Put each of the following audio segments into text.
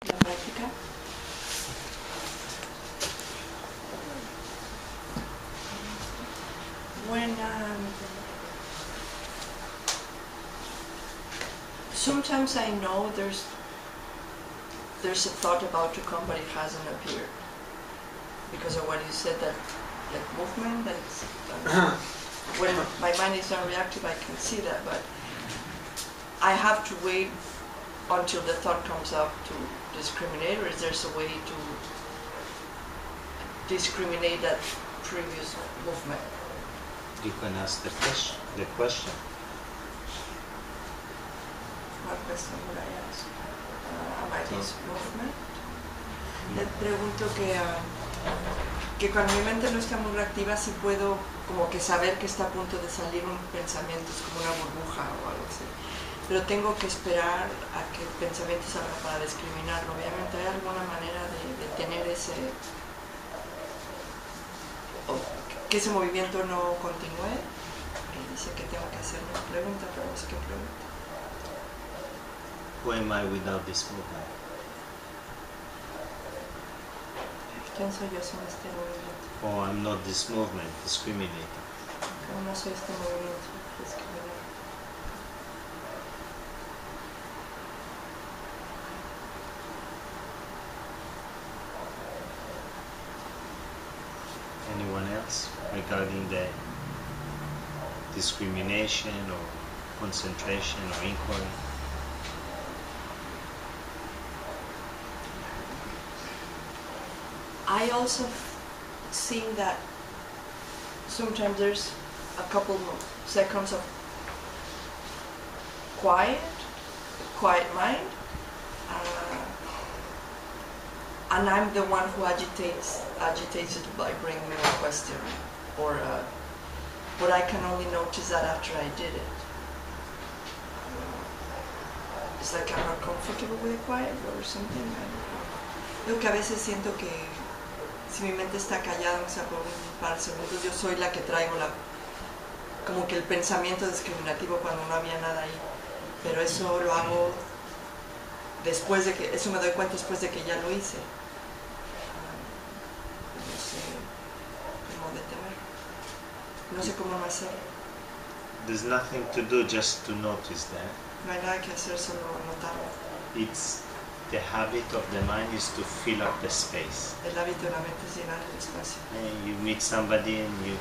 la práctica. When sometimes I know there's a thought about to come, but it hasn't appeared because of what you said, that like movement. That's when my mind is not reactive, I can see that, but I have to wait until the thought comes up to discriminate, or is there a way to discriminate that previous movement? You can ask the question. What question would I ask? About this movement? Le pregunto que cuando mi mente no está muy reactiva, sí puedo como que saber que está a punto de salir un pensamiento, es como una burbuja o algo así. Pero tengo que esperar a que el pensamiento salga para discriminarlo. Obviamente, ¿hay alguna manera de tener ese... que ese movimiento no continúe? Y dice que tengo que hacer una pregunta, pero no sé qué pregunta. Who am I without this movement? ¿Quién soy yo sin este movimiento? Oh, I'm not this movement, discriminating. No soy este movimiento, discriminado. Anyone else regarding the discrimination or concentration or inquiry? I also seen that sometimes there's a couple of seconds of quiet mind, and I'm the one who agitates it by bringing a question, or but I can only notice that after I did it. It's like I'm not comfortable with quiet or something. I don't know. Yo que a veces siento que si mi mente está callada, o sea, por un par de segundos, yo soy la que traigo como que el pensamiento discriminativo cuando no había nada ahí. Pero eso lo hago después de que, eso me doy cuenta después de que ya lo hice. No sé cómo detenerlo. No sé cómo no hacerlo. There's nothing to do, just to notice that. No hay nada que hacer, solo notarlo. It's the habit of the mind is to fill up the space. El hábito de la mente es llenar el espacio. And you meet somebody and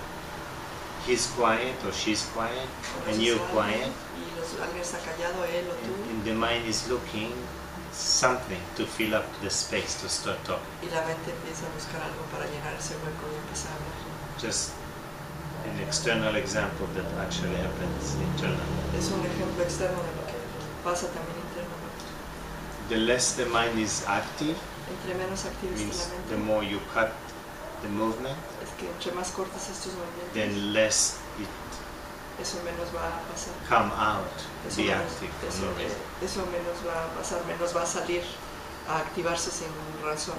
he's quiet or she's quiet, and you're quiet. Alguien está callado, él o tú. And the mind is looking something to fill up the space to start talking. Y la mente empieza a buscar algo para llenar ese hueco y empezar a hablar. Just an external example that actually happens internally. Es un ejemplo externo de lo que pasa también internamente. The less the mind is active, Entre menos activa esté means la mente, the more you cut the movement, es que entre más cortes estos movimientos, then less it eso menos va a pasar. come out, Eso be menos, active for no reason. eso menos va a pasar, menos va a salir a activarse sin razón.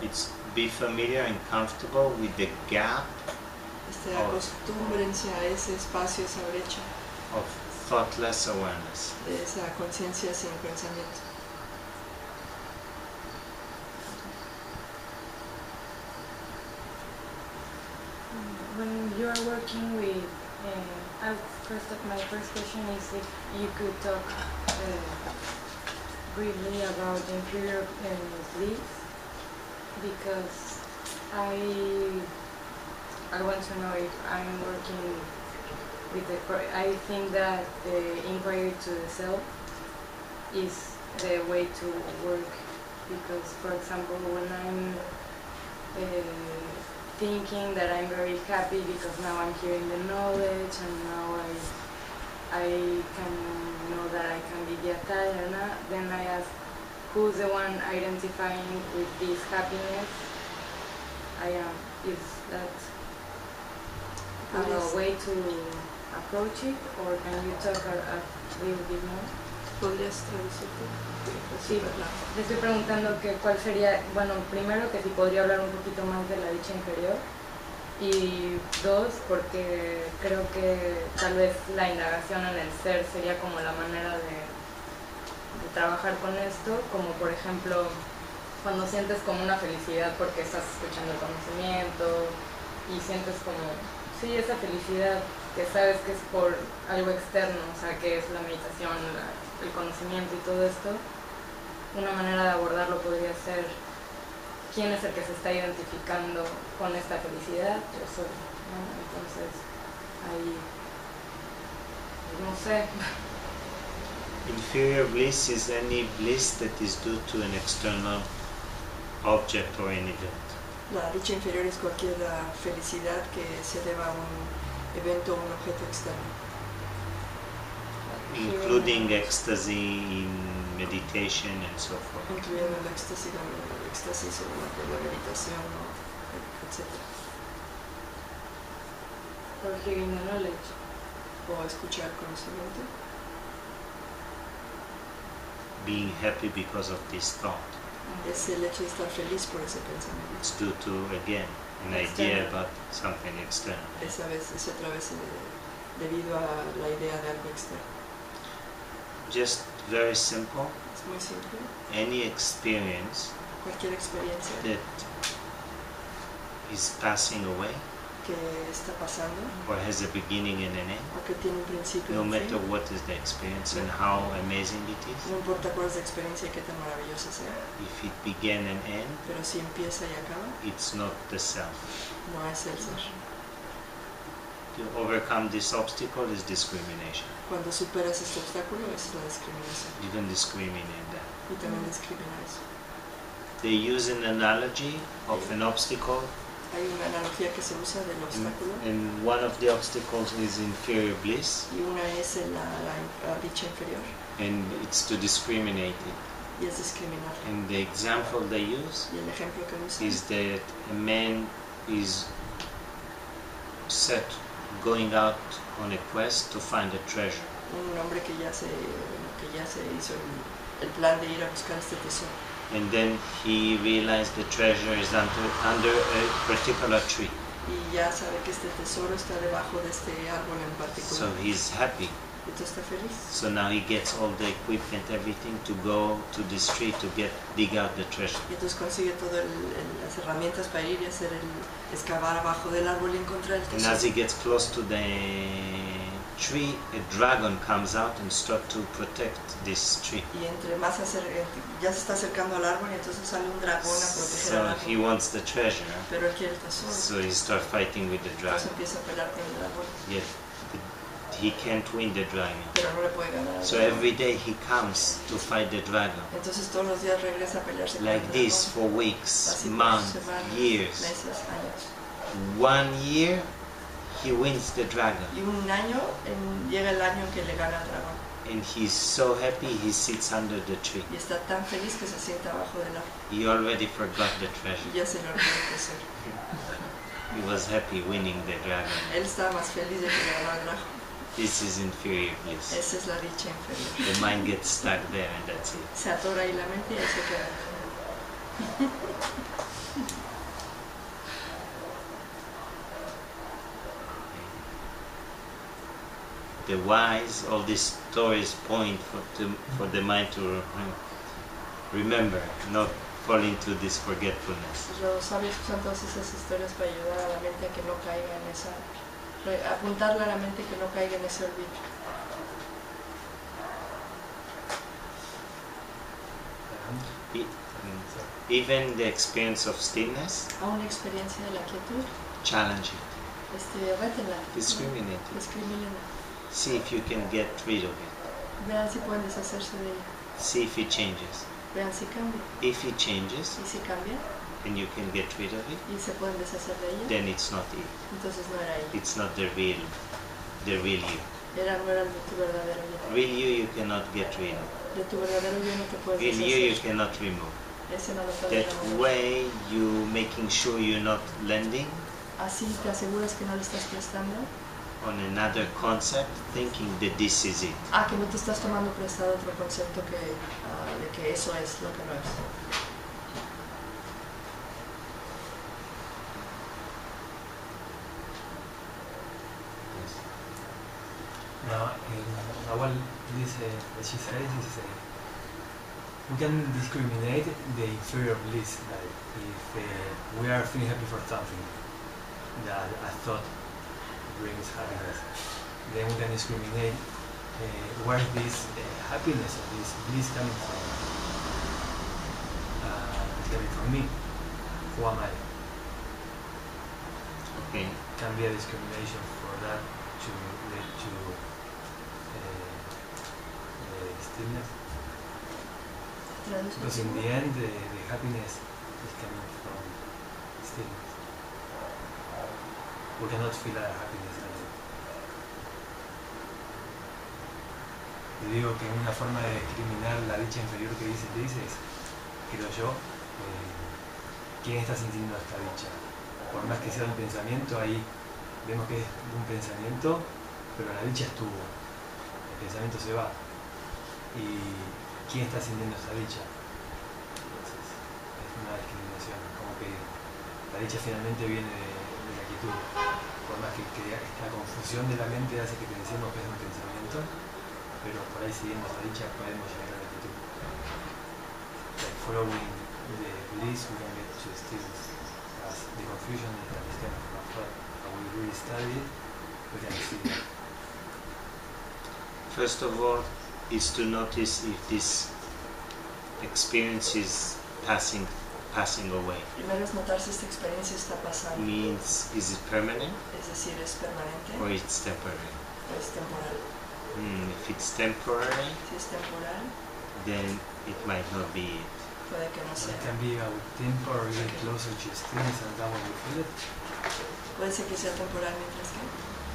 It's be familiar and comfortable with the gap Acostúmbrense a ese espacio, esa brecha of thoughtless awareness. de esa conciencia sin pensamiento. When you are working with, my first question is if you could talk briefly about inferior sleeps, because I want to know if I'm working with I think that the inquiry to the self is the way to work, because, for example, when I'm thinking that I'm very happy because now I'm hearing the knowledge and now I can know that I can be Yatayana, then I ask who's the one identifying with this happiness I am. Is that a way to approach it, or can you talk a little bit more? ¿Podrías traducirte? Sí, le estoy preguntando que cuál sería, bueno, primero que si podría hablar un poquito más de la dicha inferior, y dos, porque creo que tal vez la indagación en el ser sería como la manera trabajar con esto, como por ejemplo cuando sientes como una felicidad porque estás escuchando el conocimiento y sientes como, sí, esa felicidad que sabes que es por algo externo, o sea, que es la meditación, el conocimiento y todo esto. Una manera de abordarlo podría ser: ¿quién es el que se está identificando con esta felicidad? Yo soy, ¿no? Entonces, ahí, no sé. Inferior bliss is any bliss that is due to an external object or an event. La dicha inferior es cualquier felicidad que se deba a un evento o un objeto externo. Including ecstasy in meditation and so forth. Incluyendo el éxtasis o la meditación, ¿no? etc. Or hearing the knowledge. O escuchar conocimiento. Being happy because of this thought. Es el hecho de estar feliz por ese pensamiento. It's due to, again, an idea about something external. Esa vez, es otra vez debido a la idea de algo externo. Just very simple. Es muy simple. Any experience Cualquier experiencia that is passing away que está pasando or has a beginning and an end, o que tiene un principio y no un matter fin, what is the experience and how amazing it is, no importa cuál es la experiencia y qué tan maravillosa sea, if it began and end, pero si empieza y acaba, it's not the self. no es el ser. To overcome this obstacle is discrimination. Cuando superas este obstáculo es la discriminación. You can discriminate that. Y también discriminar eso. They use an analogy of an obstacle, Hay una analogía que se usa del obstáculo and one of the obstacles is inferior bliss, y una es la dicha inferior and it's to discriminate it. y es discriminar. And the example they use Y el ejemplo que usa is that a man is set going out on a quest to find a treasure. un hombre que ya se hizo el plan de ir a buscar este tesoro. And then he realized the treasure is under a particular tree. Y ya sabe que este tesoro está debajo de este árbol en So particular. he's happy. Entonces está feliz. So now he gets all the equipment, everything to go to this tree to dig out the treasure. Y entonces consigue todas las herramientas para ir y hacer excavar abajo del árbol y encontrar el And as tesoro. he gets close to the tree, a dragon comes out and starts to protect this tree. Y entre más ya se está acercando al árbol y entonces sale un dragón a proteger al So he árbol. wants the treasure. Pero él quiere el tesoro. So he starts fighting with the Entonces dragon. empieza a pelear con el dragón. Yet he can't win the dragon. Pero no le puede ganar al So dragón. every day he comes to fight the dragon. Entonces todos los días regresa a pelearse con el Like dragón. this for weeks, Así por months, semanas, years. meses, años. 1 year he wins the dragon. Y un año, llega el año en que le gana al dragón. And he's so happy he sits under the tree. Y está tan feliz que se sienta abajo del árbol. He already forgot the Y treasure. ya se le olvidó el tesoro. He was happy winning the dragon. Él estaba más feliz de que le ganó al dragón. This is inferior bliss. Esa es la dicha inferior. The mind gets stuck there and that's it. Se atora ahí la mente y ahí se queda. The wise, all these stories point for the mind to remember, not fall into this forgetfulness. Los sabios usan todas esas historias para ayudar a la mente a que no caiga en esa... apuntarle a la mente que no caiga en ese olvido. Even the experience of stillness, A una experiencia de la quietud, challenge it, rétenla. discriminate it. Discrimínenla. See if you can get rid of it. Vean si pueden deshacerse de ella. See if it changes. Vean si cambia. If it changes Y si cambia and you can get rid of it, y se pueden deshacer de ella, then it's not it. entonces no era ella. It's not the real you. No era tu verdadero yo. Real you cannot get rid of. De tu verdadero yo no te puedes Real you deshacer. cannot remove. Ese no lo puedes That remover. way you making sure you're not lending Así te aseguras que no le estás prestando. on another concept, thinking that this is it. Que no te estás tomando prestado otro concepto de que eso es lo que no es. No, Nahual dice, hechizares dice, we can discriminate the inferior bliss. Like if we are feeling happy for something that I thought brings happiness, then we can discriminate where is this happiness or this bliss coming from. It's coming from me. Who am I? Okay. Can be a discrimination for that to lead to stillness. Because in the end, the happiness is coming from stillness. We cannot feel our happiness alone. Y digo que una forma de discriminar la dicha inferior que dice es, creo yo, ¿quién está sintiendo esta dicha? Por más que sea un pensamiento, ahí vemos que es un pensamiento, pero la dicha estuvo, el pensamiento se va. ¿Y quién está sintiendo esta dicha? Entonces, es una discriminación, como que la dicha finalmente viene de la quietud. Por más que la confusión de la mente hace que pensemos que es un pensamiento, pero por ahí siguiendo esta dicha podemos llegar a la quietud. Like following the bliss, we can get to stillness. The confusion is that this kind of thought, when we really study it, we can see that. First of all, is to notice if this experience is passing away. Primero es notar si esta experiencia está pasando. Means, is it permanent? Es decir, es permanente. Or it's temporary? O es temporal. If it's temporary, Si es temporal, then it might not be it. puede que no sea. It can be temporarily closer to stillness and that when we feel it. Puede ser que sea temporal mientras que...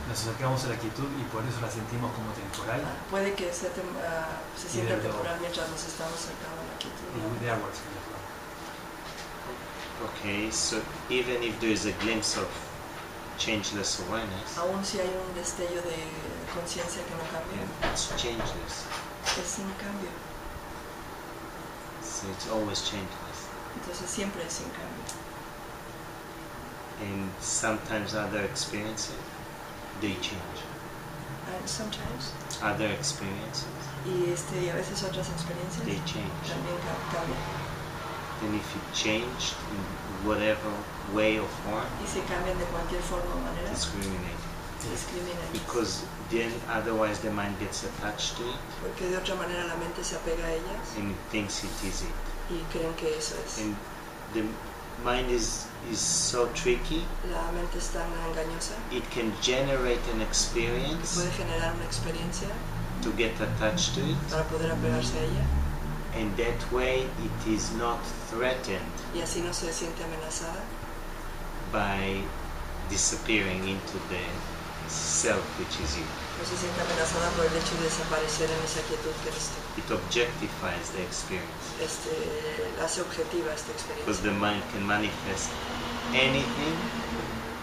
Nos acercamos a la quietud y por eso la sentimos como temporal. Puede que sea se sienta temporal mientras nos estamos acercando a la quietud. Y there works for us. Okay, so even if there is a glimpse of changeless awareness, Aún si hay un destello de conciencia que no cambia, it's changeless. es sin cambio. So it's always changeless. Entonces siempre es sin cambio. And sometimes other experiences, they change. And sometimes. Other experiences, Y a veces otras experiencias they change. también cambian. And if it changed in whatever way or form, Y si cambian de cualquier forma o manera, discriminate. discriminan. Because then otherwise the mind gets attached to it Porque de otra manera la mente se apega a ellas and it thinks it is it. y creen que eso es. And the mind is so tricky, La mente es tan engañosa it can generate an que experience puede generar una experiencia to get attached to it, para poder apegarse a ella and that way it is not threatened y así no se siente amenazada by disappearing into the self which is you. no se siente amenazada por el hecho de desaparecer en esa quietud que eres tú. It objectifies the experience Hace objetiva esta because experiencia. the mind can manifest anything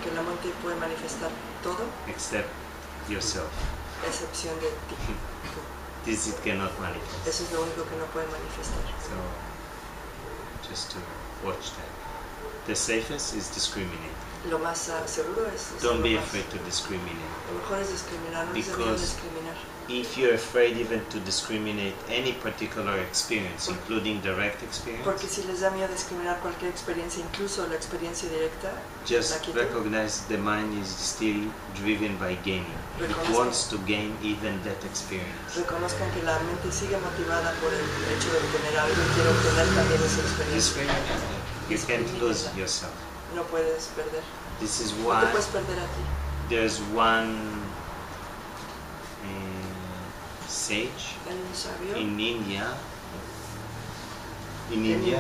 Que la mente puede manifestar todo, except yourself. a excepción de ti. This it cannot manifest. Eso es lo único que no puede manifestar. So just to watch that. The safest is discriminate. Lo más seguro es... Don't be lo más- afraid to discriminate. Lo mejor es discriminar, no es debido Because- discriminar. If you're afraid even to discriminate any particular experience, including direct Porque experience, si les da miedo discriminar cualquier experiencia, incluso la experiencia directa, la just quietud, recognize the mind is still driven by gaining. It wants to gain even that experience. reconozcan que la mente sigue motivada por el hecho de obtener algo y quiere obtener también esa experiencia. You can't lose yourself. No puedes perder. This is No te why puedes perder a ti. there's one sage Hay un sabio in India, en India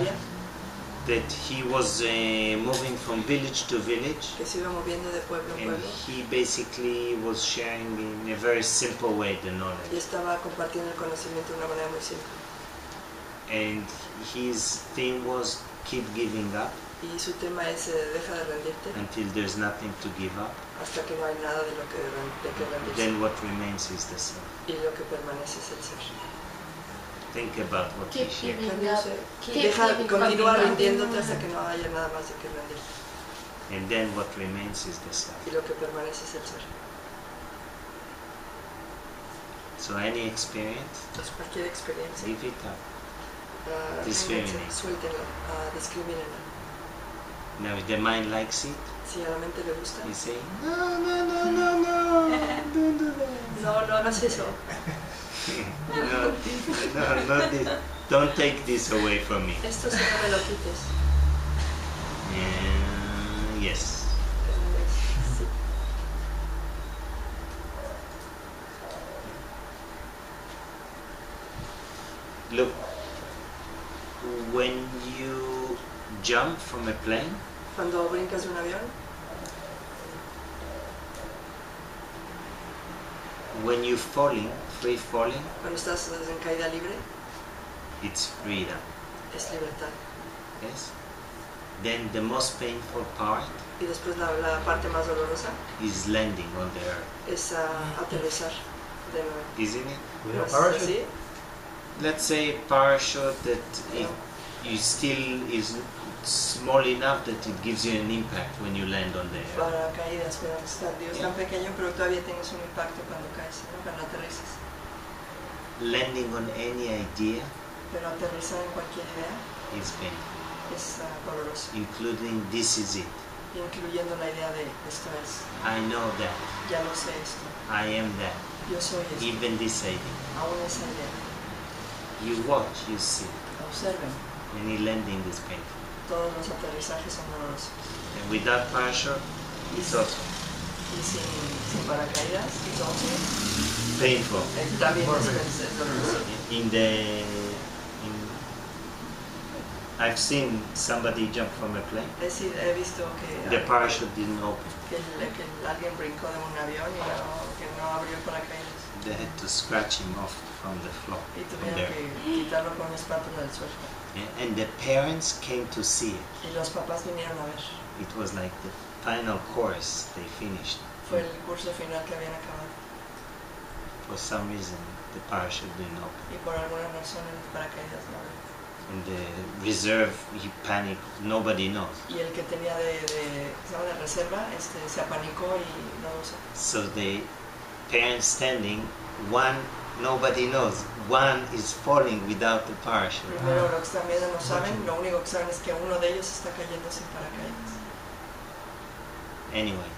that he was moving from village to village, que se iba moviendo de pueblo en and pueblo he basically was sharing in a very simple way the y knowledge. estaba compartiendo el conocimiento de una manera muy simple. And his theme was keep giving up Y su tema es deja de rendirte until there's nothing to give up. hasta que no hay nada de lo que rendirse. Then what remains is the self. Y lo que permanece es el ser. Think about what he Keep shared. giving up. Deja, continúa giving up. rindiéndote hasta que no haya nada más de que rendirte. And then what remains is the self. Y lo que permanece es el ser. So any experience, Entonces cualquier experiencia, give it up. Discriminate. Suéltenlo, discriminen. Now if the mind likes it, Si a la mente le gusta. you say, no, no, no, no, no, don't do that. No, no hagas eso. No, not this. Don't take this away from me. Esto sí no me lo quites. Yes. Sí. Look, when you jump from a plane, Cuando brincas de un avión, when you're falling, free falling, cuando estás en caída libre, it's freedom. es libertad. Yes. Then the most painful part Y después la parte más dolorosa is landing on the earth, es aterrizar de nuevo. isn't it? With ¿No a es parachute? así? Let's say parachute that it you still is small enough that it gives you an impact when you land on the earth. Para caídas, pero está Dios tan pequeño, pero todavía tienes un impacto cuando caes, ¿no? Cuando aterrizas. Landing on any idea Pero aterrizar en cualquier idea is painful, es doloroso, including this is it. incluyendo la idea de esto es, I know that. ya lo sé esto, I am that. yo soy esto, Even this idea. aún esa idea. You watch, you see. Observen, Any landing is painful. todos los aterrizajes son dolorosos. And without parachute, it's also Y sin paracaídas, y entonces, painful. también es doloroso. I've seen somebody jump from a plane. He visto The parachute didn't open. que alguien brincó de un avión y que no abrió el paracaídas. They had to scratch him off from the floor. Y From tuvieron there. que quitarlo con una espátula del suelo. Yeah, and the parents came to see it. Y los papás vinieron a ver. It was like the final course they finished. Fue el curso final que habían acabado. For some reason, the parachute didn't open. Y por alguna razón el paracaídas no abrió. And the reserve, he panicked. Nobody knows. Y el que tenía de reserva se apanicó y no lo usó. So the parents standing, one, nobody knows. One is falling without the parachute. Primero lo que están viendo no saben, lo único que saben es que uno de ellos está cayendo sin paracaídas. Anyway,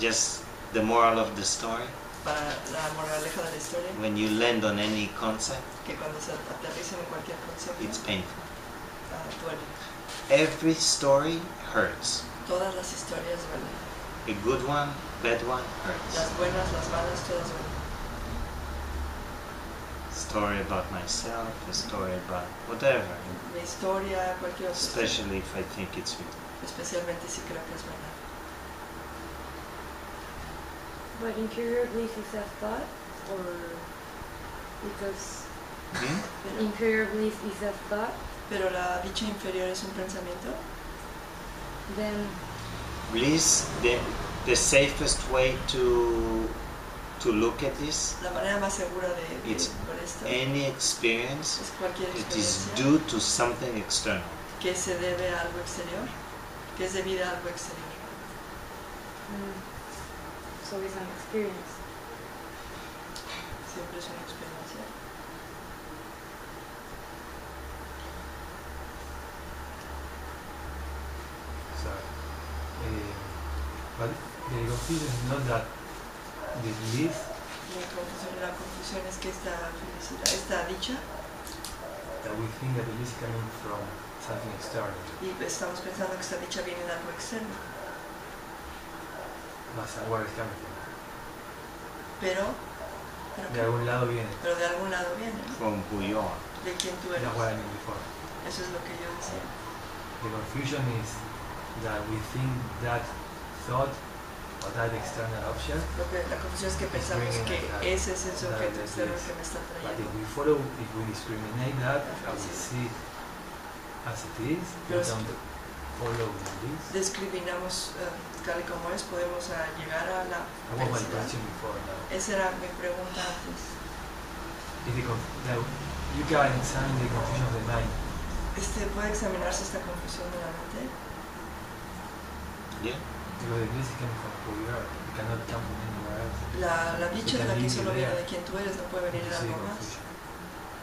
just the moral of the story, Para la moraleja de la historia, when you land on any concept, que cuando se aterrizan en cualquier concepto, it's painful. duele. Every story hurts. Todas las historias duelen. A good one, bad one hurts. Las buenas, las malas, todas duelen. Story about myself, a story about whatever, La historia, cualquier otra historia, especially if I think it's real. especialmente si creo que es verdad. But interior bliss is a thought, or because inferior bliss is a thought, Pero la dicha inferior es un pensamiento. then Bliss, the safest way to look at this, La manera más segura de It's ver esto any experience es cualquier that is experiencia due to something external. que se debe a algo exterior, que es debida a algo exterior. so it's an experience. Siempre es una experiencia. So, but the confusion is not that the bliss La confusión es que esta felicidad, esta dicha, that we think that the bliss is coming from something external. y estamos pensando que esta dicha viene de algo externo, That's where it's coming from. pero De algún lado viene. de algún lado viene, ¿no? From who you are. De quién tú eres. That's what I mean before. Eso es lo que yo decía. The confusion is that we think that thought or that external object, La confusión es que pensamos que ese es ese objeto externo que me está but if trayendo. we follow, if we discriminate that and we see it as it is, we Yes. don't follow this. Discriminamos tal y como es, podemos llegar a la That was my felicidad. question before now. Esa era mi pregunta antes. Is now, you can examine the confusion of the mind. ¿Puede examinarse esta confusión de la mente? Yeah. Because the bliss is coming from who you are. It cannot come from anywhere else. La dicha de la que Can solo be viene there. de quien tú eres, no puede venir de This is the algo más. confusion.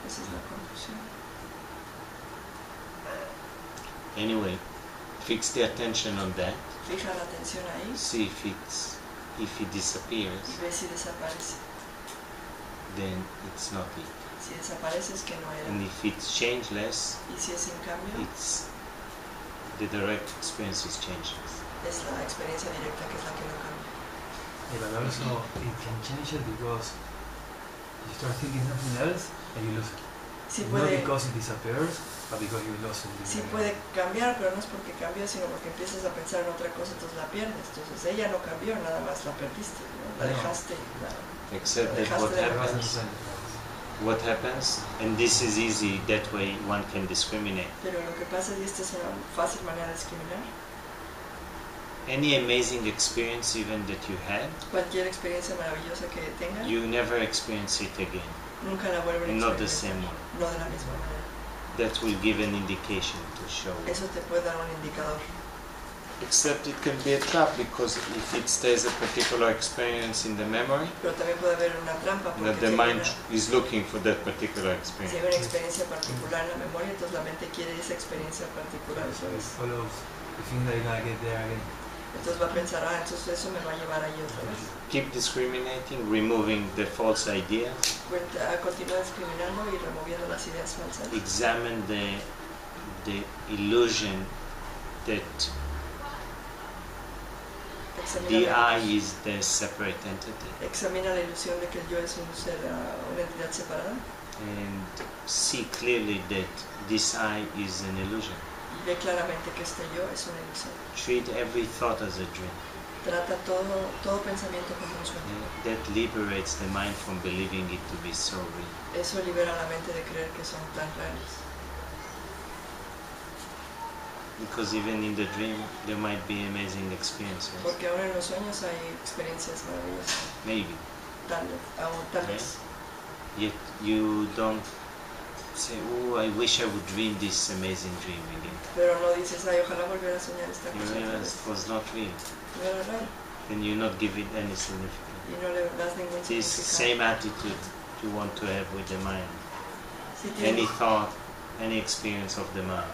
Esa es la confusión. Anyway, fix the attention on that. Fija la atención ahí See if it disappears, y ve si desaparece. then it's not it. Si desaparece es que no era. And if it's changeless, Y si es sin cambio, it's the direct experience is changeless. es la experiencia directa que es la que no cambia. But also it can change it because you start thinking something else and you lose it. Sí Not puede, because it disappears, but because you lost it. sí puede cambiar, pero no es porque cambió, sino porque empiezas a pensar en otra cosa, entonces la pierdes. Entonces ella no cambió, nada más la perdiste, ¿no? La No. dejaste. Except that Dejaste what de happens, what happens, and this is easy, that way one can discriminate. Pero lo que pasa, y esta es una fácil manera de discriminar, Any amazing experience even that you had, cualquier experiencia maravillosa que tenga, you never experience it again. nunca la vuelven a Not the experimentar. same one. No de la misma manera. That will give an indication to show. Eso te puede dar un indicador. Except it can be a trap because if it stays a particular experience in the memory, Pero también puede haber una trampa porque that the si hay mind una- is looking for that particular si experience. hay una experiencia particular en la memoria, entonces la mente quiere esa experiencia particular. So it ¿Sabes? follows the thing that you're gonna get there again. Entonces va a pensar, entonces eso me va a llevar ahí otra vez. Keep discriminating, removing the false ideas. Continúa discriminando y removiendo las ideas falsas. Examine the illusion that the I is the separate entity, Examina la ilusión de que el yo es un ser, una entidad separada, and see clearly that this I is an illusion. y ve claramente que este yo es una ilusión. Treat every thought as a dream. Trata todo pensamiento como un sueño. That liberates the mind from believing it to be so real. Eso libera la mente de creer que son tan reales. Because even in the dream, there might be amazing experiences. Porque ahora en los sueños hay experiencias maravillosas. Maybe. Tal vez. Yet you don't say, oh, I wish I would dream this amazing dream again. Pero no dices, ojalá volviera a soñar esta You cosa. otra realize vez. it was not real. No era real. Then you not give it any significance. Y no le das ningún This significado. same attitude you want to have with the mind. Si Any tienen, thought, any experience of the mind,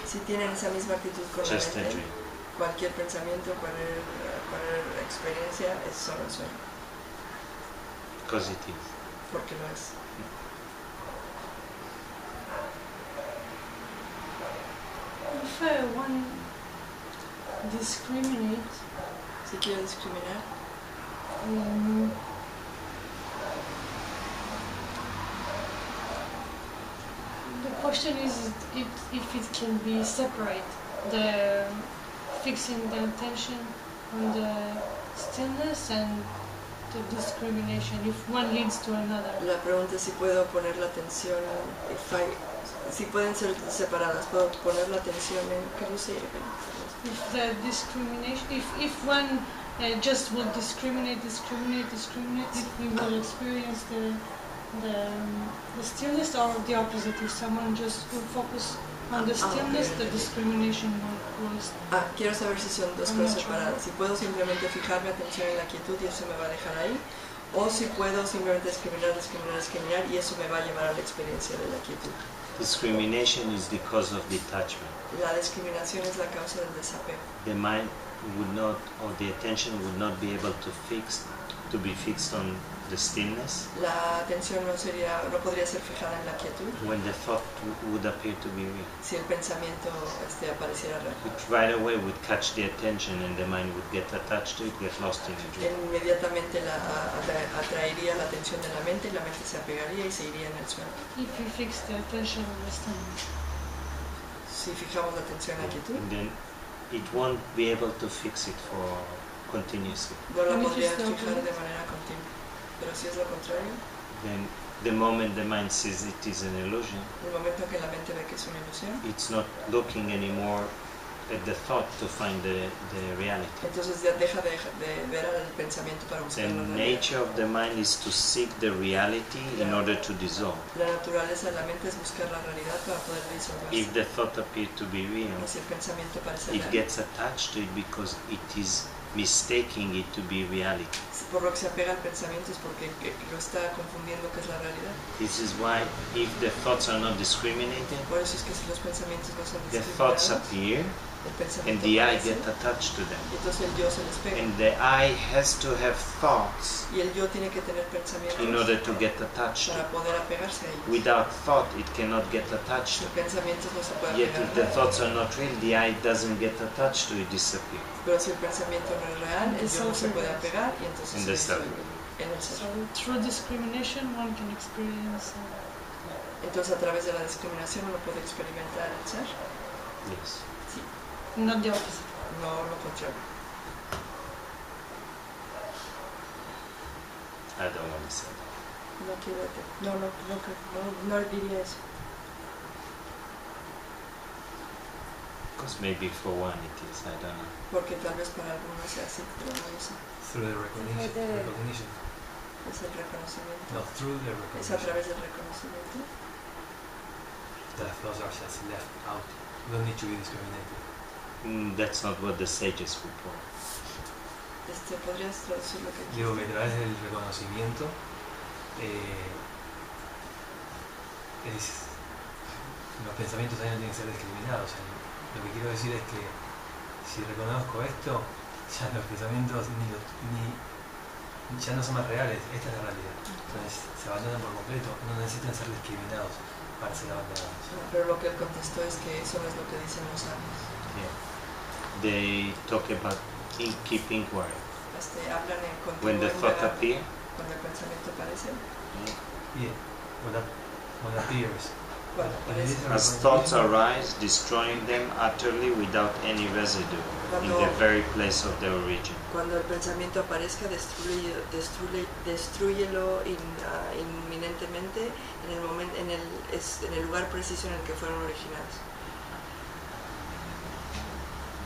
si tienen esa misma actitud con just la a mente, dream. cualquier pensamiento, cualquier experiencia es solo un sueño. Because it is. Porque lo es. If one discriminates, Si quiero discriminar, the question is if it can be separate, the fixing the attention on the stillness and the discrimination, if one leads to another. la pregunta es si puedo poner la atención, si pueden ser separadas, puedo poner la atención en, can you say it again? If the discrimination, if one just will discriminate, if we will experience the stillness, or the opposite, if someone just will focus on the stillness, the discrimination will Quiero saber si son dos cosas separadas. Si puedo simplemente fijar mi atención en la quietud y eso me va a dejar ahí, o si puedo simplemente discriminar y eso me va a llevar a la experiencia de la quietud. Discrimination is because of detachment. La discriminación es la causa del desapego. The mind would not, or the attention would not be able to be fixed on the stillness La atención no podría ser fijada en la quietud when the thought would appear to be real. si el pensamiento apareciera real. It right away would catch the attention and the mind would get attached to it, get lost in a dream. Inmediatamente atraería la atención de la mente y la mente se apegaría y se iría en el sueño. if we fix the attention on the stillness. Si fijamos la atención en la quietud, And then it won't be able to fix it for continuously. no la And if podría it's the fijar de opposite? manera continua. Pero si es lo contrario, Then the moment the mind sees it is an illusion, el momento que la mente ve que es una ilusión, it's not looking anymore at the thought to find the reality. entonces ya deja de ver al pensamiento para buscar The la realidad. nature of the mind is to seek the reality in order to dissolve. La naturaleza de la mente es buscar la realidad para poder disolverse. If the thought appears to be real, Y si el pensamiento parece it real, gets attached to it because it is mistaking it to be reality. Por lo que se apega al pensamiento es porque lo está confundiendo que es la realidad. This is why if the thoughts are not discriminated, Por eso es que si los pensamientos no son the thoughts discriminados, appear el and pensamiento the I aparece, get attached to them. y entonces el yo se les pega. And the I has to have thoughts Y el yo tiene que tener pensamientos in order to get attached to. para poder apegarse a ellos. Without thought, it cannot get attached Sin to. pensamientos no se puede Yet apegar if a the nada. thoughts are not real, the I doesn't get attached to it, disappear. Pero si el pensamiento no es real, el yo no se puede apegar y entonces In se the self. disuelve en el ser. So through discrimination, one can experience. Entonces a través de la discriminación uno puede experimentar el ser, Yes. Not the opposite. no lo contrario. I don't want to say that. No quiero no diría eso. Because maybe for one it is, I don't know. Porque tal vez para algunos sea así, pero no es así. Through the recognition. Es el reconocimiento. No, through the Es a recognition. través del reconocimiento. The thoughts are just left out. You don't need to be discriminated. That's not what the sages report. ¿Podrías traducir lo que Digo que a través del reconocimiento los pensamientos ahí no tienen que ser discriminados. O sea, lo que quiero decir es que si reconozco esto, ya los pensamientos ya no son más reales, esta es la realidad. Entonces se abandonan por completo, no necesitan ser discriminados para ser abandonados. Pero lo que él contestó es que eso no es lo que dicen los sabios. Yeah. They talk about keep inquiry. Hablan en continuo When the thought indagar. appear, Cuando el pensamiento aparece, Yeah, when appears. cuando aparece, as thoughts arise, destroying them utterly without any residue in the very place of their origin. cuando el pensamiento aparezca, destrúyelo inminentemente en el lugar preciso en el que fueron originados.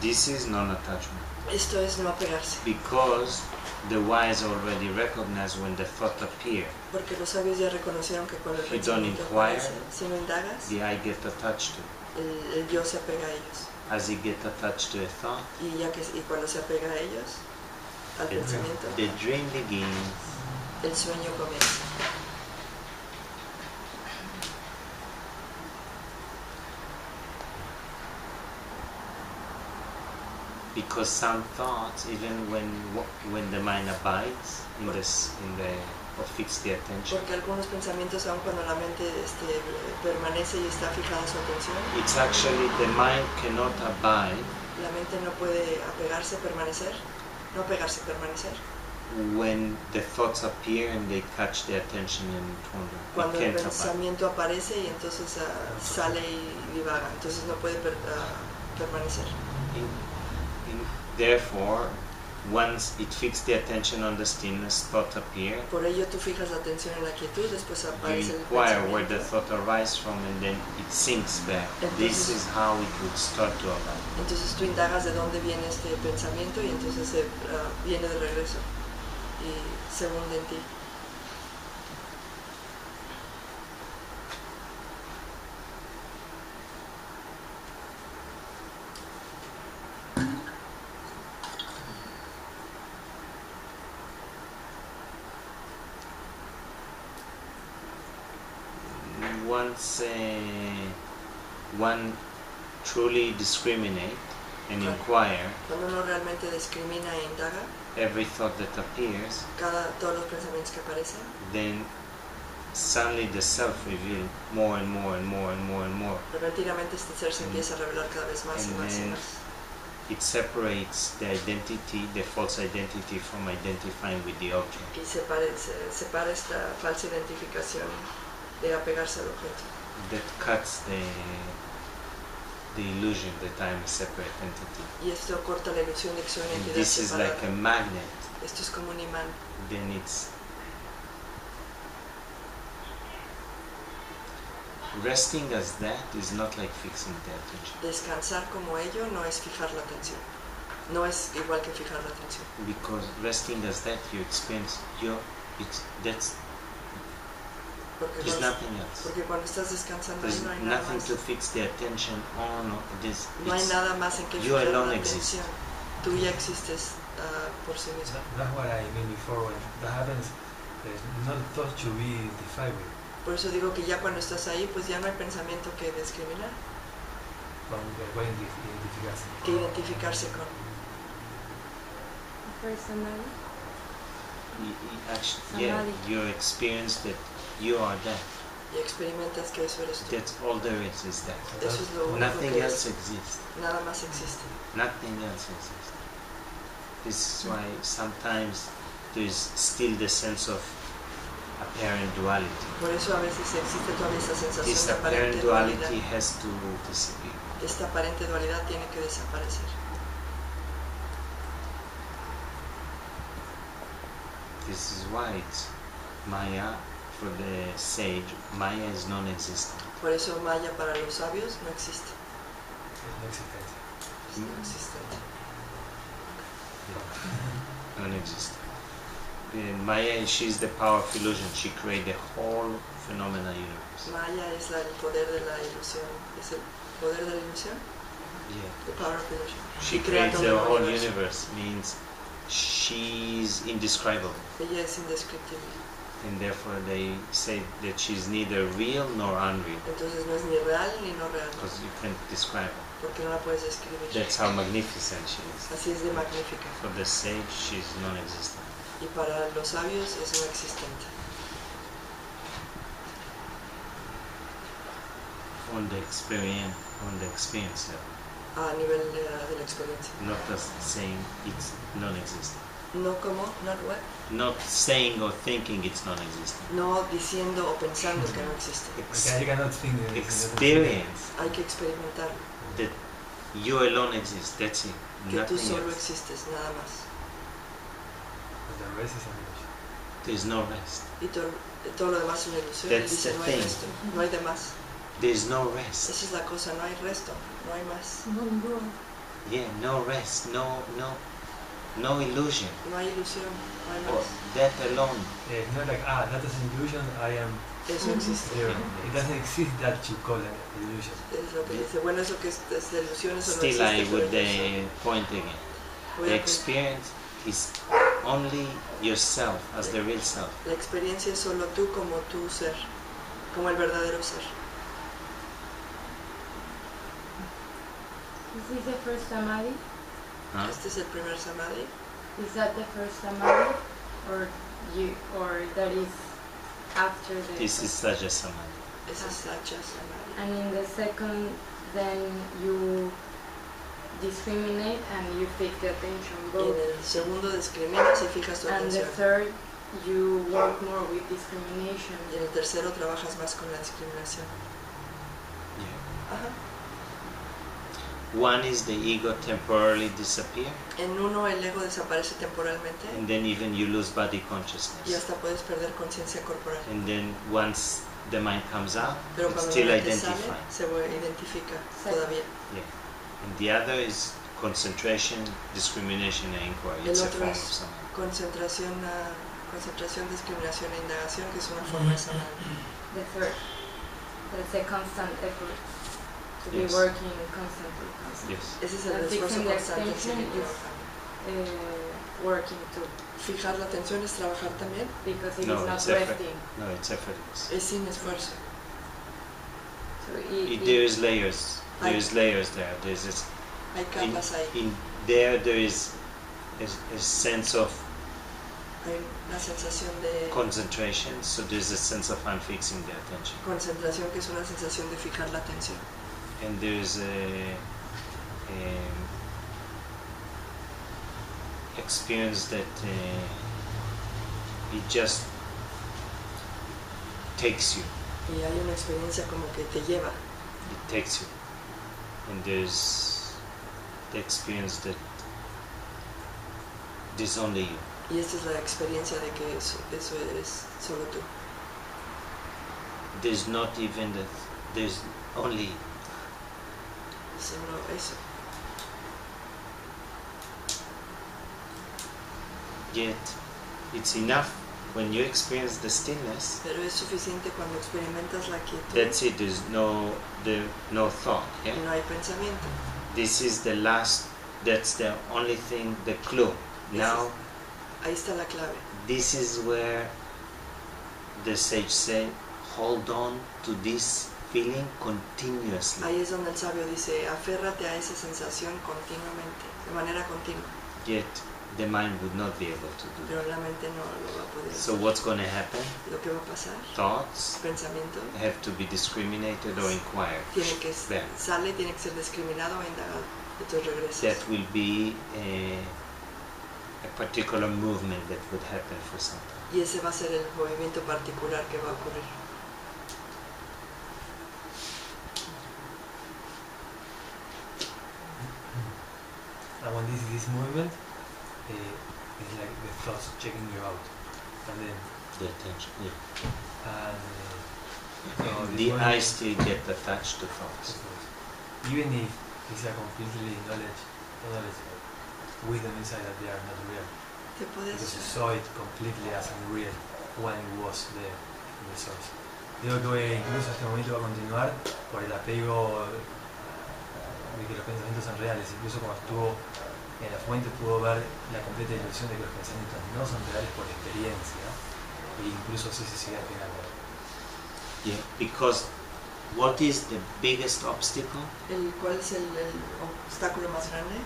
This is non-attachment. Esto es no apegarse, Because the wise already recognize when the thought appear, porque los sabios ya reconocieron que cuando el If you don't pensamiento inquire, aparece, si no indagas, the I get attached to. el yo se apega a ellos. As it get attached to a thought, Y cuando se apega a ellos, al pensamiento, the dream begins. el sueño comienza. Because some thoughts, even when the mind abides or fix the attention, Porque algunos pensamientos, aun cuando la mente permanece y está fijada su atención, it's actually the mind cannot abide la mente no puede apegarse, permanecer, no pegarse, permanecer. when the thoughts appear and they catch the attention and wander. Cuando It el can't abide. pensamiento aparece y entonces sale y divaga, entonces no puede permanecer. Therefore, once it fixes the attention on the stillness, thought appear. Por ello tú fijas la atención en la quietud, después You aparece el inquire where the pensamiento. thought arises from, and then it sinks back. This is how it would start to abide. Entonces tú indagas de dónde viene este pensamiento y entonces viene de regreso y se hunde en ti. Once one truly discriminate and inquire, Cuando uno realmente discrimina e indaga every thought that appears, todos los pensamientos que aparecen, then suddenly the self reveals more and more and more and more and more. repentinamente este ser se empieza a revelar cada vez más y And más y then más. it separates the identity, the false identity, from identifying with the object. Y separa esta falsa identificación de apegarse al objeto. That cuts the illusion that I am a separate entity. Y esto corta la ilusión de que soy una And entidad this is like a separada. magnet. Esto es como un imán. Then it's resting as that is not like fixing the attention, Descansar como ello no es fijar la atención. No es igual que fijar la atención. because resting as that you experience Porque there's cuando, nothing else. porque cuando estás descansando ahí There's no hay nada nothing más. to fix the attention on. No hay nada más en que you fijar alone la exist. atención. Tú ya existes por sí mismo. That's what I mean before. When that happens, there's not thought to be identified with. Por eso digo que ya cuando estás ahí, pues ya no hay pensamiento que discriminar, Con que pueden identificarse. que identificarse con. Personally, Actually, yeah, you experience that you are that. Y experimentas que eso eres tú. That's all there is that. Eso es lo único Nothing que else es. exists. Nada más existe. Nothing else exists. This is why sometimes there is still the sense of apparent duality. Por eso a veces existe todavía esa sensación This de apparent aparente duality dualidad. has to disappear. Esta aparente dualidad tiene que desaparecer. This is why it's Maya, for the sage, Maya is non-existent. Por eso Maya para los sabios no existe. No existencia. Es no existente. Non-existent. Maya, she's the power of illusion. She created the whole phenomena universe. Maya es el poder de la ilusión. ¿Es el poder de la ilusión? Yeah. The power of illusion. She Y crea creates todo the el whole universo. universe, means she's indescribable. Ella es indescriptible. And therefore they say that she's neither real nor unreal. Entonces no es ni real ni no real. Because you can't describe her. Porque no la puedes describir. That's how magnificent she is. Así es de magnífica. For the sage, she's non-existent. Y para los sabios es no existente. On the experience level. A nivel de la experiencia. Not just saying it's non-existent. No como, not what? Not saying or thinking it's non-existent. No diciendo o pensando que no existe. Porque I cannot think that Experience Hay que experimentarlo. that you alone exist. That's it. Que tú Nothing solo else. existes, nada más. the rest is an illusion. There's no rest. Y todo lo demás es una ilusión. Él That's dice, the no hay thing. resto, no hay demás. There's no rest. Esa es la cosa, no hay resto, no hay más. Yeah, no rest. No illusion. No hay ilusión, no hay Or más. that alone. It's not like, that is an illusion, I am Eso existe. there. It doesn't exist that you call an illusion. Es lo que dice. Bueno, eso que es de ilusión, eso no Still, existe. I pero would es ilusión. point again. Voy The a experience is only yourself as the real self. La experiencia es solo tú como tu ser, como el verdadero ser. This is the first samadhi. Huh? Este es el primer samadhi. Is that the first samadhi, or that is after the? This is Saja Samadhi. Ese es Sacha samadhi. And in the second, then you discriminate and you fix the attention Y en both. el segundo discriminas y fijas tu And the atención. third, you work more with discrimination. Y en el tercero trabajas más con la discriminación. Yeah. Ajá. One is the ego temporarily disappear, En uno el ego desaparece temporalmente and then even you lose body y consciousness. hasta puedes perder conciencia corporal. And then once the mind comes out, Pero it's cuando still la mente identified. sale, se identifica Sí. todavía. Yeah. And the other is concentration, discrimination, and inquiry. El It's a otro form of es samadhi. concentración, discriminación e indagación, que es una forma de samadhi. The third, that's a constant effort to Yes. be working constantly. Yes. Ese es el And esfuerzo fixing the constante. attention seguir is trabajando. working too, Fijar la atención es trabajar también, because it No, is not it's effort. resting. No, it's effortless. es sin esfuerzo. So There is layers. There is layers there. There's this. Hay capas ahí, In there is a sense of hay una sensación de concentration. So there's a sense of unfixing the attention, concentración, que es una sensación de fijar la atención. and there's a experience that it just takes you. Y hay una experiencia como que te lleva. It takes you, and there's the experience that there's only you. Y esta es la experiencia de que eso eres solo tú. There's not even that. There's only. Solo eso. Yet, it's enough when you experience the stillness. Pero es suficiente cuando experimentas la quietud. That's it. There's no thought. Yeah. No hay pensamiento. This is the last. That's the only thing. The clue. Now, Ahí está la clave. this is where the sage said, hold on to this feeling continuously. Ahí es donde el sabio dice, aférrate a esa sensación continuamente, de manera continua. Yet the mind would not be able to do Pero la mente no lo va a poder that. So hacer. what's going to happen? Lo que va a pasar, Thoughts pensamiento, have to be discriminated or inquired. tiene que Then sale, tiene que ser discriminado o indagado. Entonces regresas. that will be a particular movement that would happen for something. Y ese va a ser el movimiento particular que va a ocurrir. And when this movement is like the thoughts checking you out, and then The attention, yeah. and so The this I movement- still get attached to thoughts. even if it's a completely knowledge, wisdom inside that they are not real, Te puedes... because you saw it completely as unreal when it was there in the source. Digo que incluso este momento va a continuar por el apego de que los pensamientos son reales. Incluso cuando estuvo en la fuente pudo ver la completa ilusión de que los pensamientos no son reales por experiencia, e incluso así se sigue apegando. Yeah, because what is the biggest obstacle? ¿Cuál es el obstáculo más grande?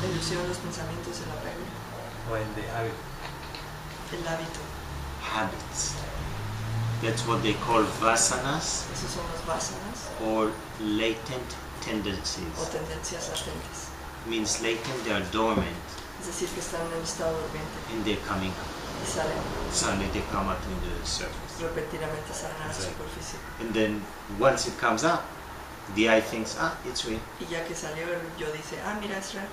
La ilusión, los pensamientos, el apego, When the habit, el hábito. Habits. That's what they call vasanas Esos son los vasanas or latent o tendencies. tendencias latentes. Means latent, they are dormant Es decir, que están en el estado durmiente and they're coming up. y salen, Suddenly they come out into the surface. repentinamente salen a la Exacto. superficie. And then once it comes up, the eye thinks, it's real. Y ya que salió, el yo dice, mira, es real.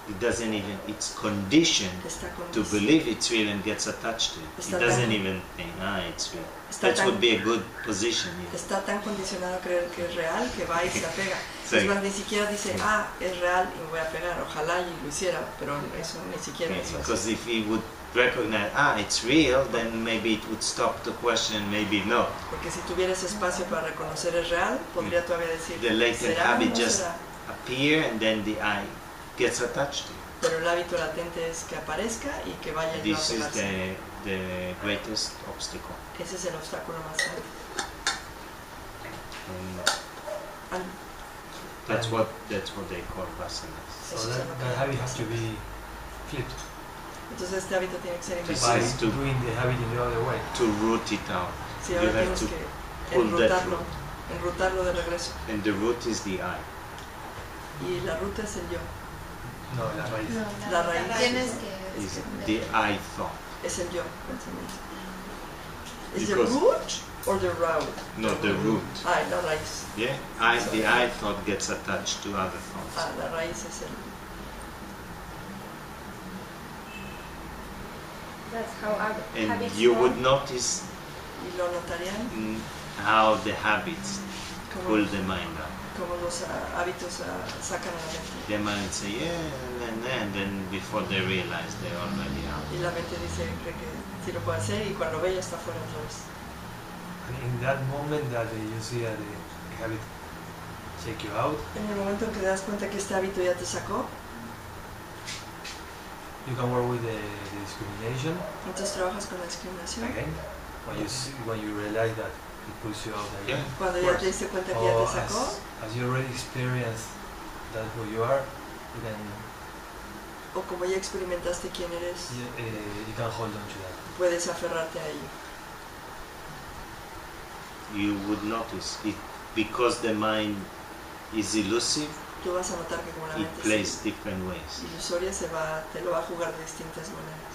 It doesn't even, it's conditioned Está to condicionado. believe it's real and gets attached to it. Está It doesn't tan- even think, it's real. Está That tan- would be a good position. Yeah. Está tan condicionado a creer que es real que va y se apega. Sí. Es más, ni siquiera dice, es real y me voy a pegar. Ojalá y lo hiciera, pero eso ni siquiera eso es. Because if he would recognize, it's real, then maybe it would stop the question, maybe no. Porque si tuviera ese espacio para reconocer es real, podría todavía decir, The latent ¿será o habit no just será? appear and then the eye gets attached to it. Pero el hábito latente es que aparezca y que vaya yo a This is pegarse. the greatest obstacle. Ese es el obstáculo más grande. And And that's what they call vasanas. so that habit has to be flipped entonces este hábito tiene que ser This by invertido. is to- doing the habit in the other way. To root it out. Si You ahora have tienes to que pull that enrutarlo de regreso. And the root is the eye. Y la ruta es el yo, No, la raíz. La raíz. Tienes que... Is the I thought. es el yo, pensamiento. ¿Es the Because- root or the route? No, the root. La raíz. Yeah? The I thought gets attached to other thoughts. La raíz es el... That's how And habits you form. would notice Y lo notarían how the habits como, pull the mind up. como los hábitos sacan a la mente. The mind say, and then before they realize they're already out. Y la mente dice, cree que sí lo puede hacer y cuando ve ya está fuera otra vez. And in that moment that you see that the habit check you out, En el momento en que te das cuenta que este hábito ya te sacó, you can work with the discrimination entonces trabajas con la discriminación. again. When you realize that it pulls you out again. Cuando Of ya course. te diste cuenta que ya Or te sacó, as you already experienced that who you are, you can o como ya experimentaste quién eres, you can hold on to that. puedes aferrarte a ello. You would notice it because the mind is elusive, Tú vas a notar que como la it mente plays es different ways. ilusoria, te lo va a jugar de distintas maneras.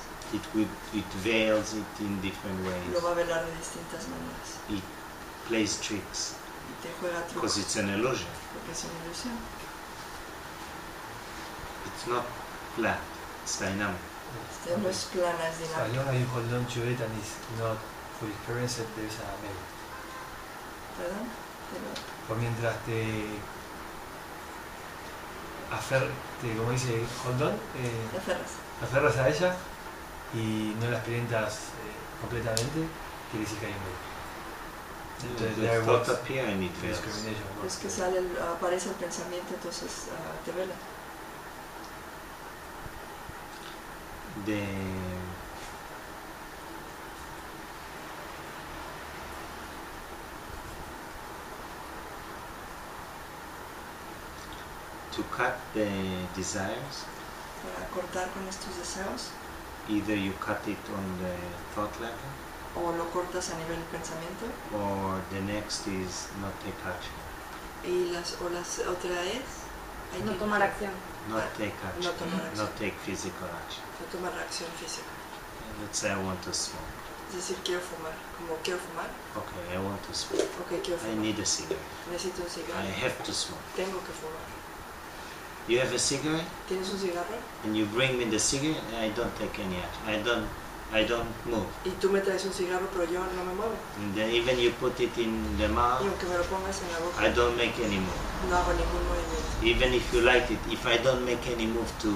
It veils it in different Lo ways. va a velar de distintas maneras. It plays tricks Y te juega because trucos, it's an illusion. porque es una ilusión. It's not flat, it's dynamic. No es plana, es So as dinámica. long as you hold on to it and it's not full experience, there's a merit. ¿Perdón? Por mientras te como dice hold on, Te aferras. te aferras a ella y no la experimentas completamente, quiere decir que hay un merit. Entonces, The there thought was appear and it fails. discrimination Es works. que sale aparece el pensamiento, entonces te vela. The to cut the desires, Para cortar con estos deseos, either you cut it on the thought level, o lo cortas a nivel pensamiento, or the next is not take action. y la otra es hay No que tomar acción. Not take action. No tomar acción. Not take physical action. no tomar acción física. Let's say I want to smoke. Es decir, quiero fumar. Como quiero fumar, Okay, I want to smoke. ok, quiero I fumar. need a cigarette. Necesito un I cigarro. have to smoke. Tengo que fumar. You have a cigarette ¿Tienes un cigarro? and you bring me the cigarette and I don't take any action. I don't move. Y tú me traes un cigarro, pero yo no me muevo. And then even you put it in the Y mouth, aunque me lo pongas en la boca, I don't make any move. no hago ningún movimiento. Even if you light it, if I don't make any move to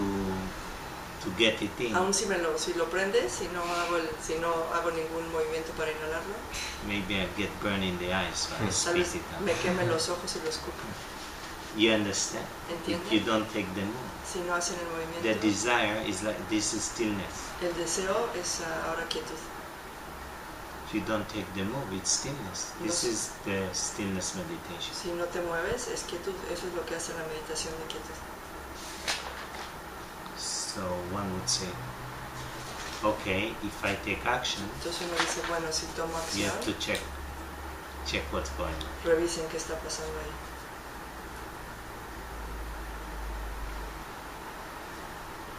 get it in, Aún si lo prendes, si no hago ningún movimiento para inhalarlo, maybe I get burned in the eyes when I tal spit vez it out. me queme los ojos y lo escupo. You understand? ¿Entiendes? If you don't take the move. Si no hacen el The movimiento, desire is like this is stillness. el deseo es ahora quietud. If you don't take the move, it's stillness. This is the stillness meditation. Si no te mueves, es quietud. Eso es lo que hace la meditación de quietud. So one would say, okay, if I take action, Entonces uno dice, bueno, si tomo you acción, have to check what's going on. revisen qué está pasando ahí.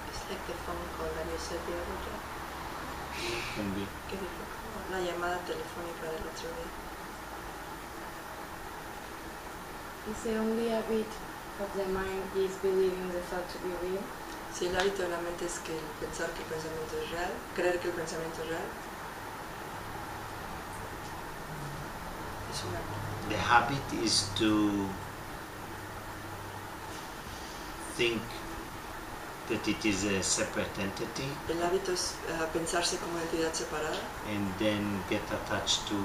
It's like the phone call that you said the other day. Can be. ¿Qué dijo? La llamada telefónica del otro día. Dice, only a bit of the mind is believing the thought to be real. Si el hábito de la mente es que pensar que el pensamiento es real, creer que el pensamiento es real, es una... The habit is to think that it is a separate entity El hábito es pensarse como entidad separada and then get attached to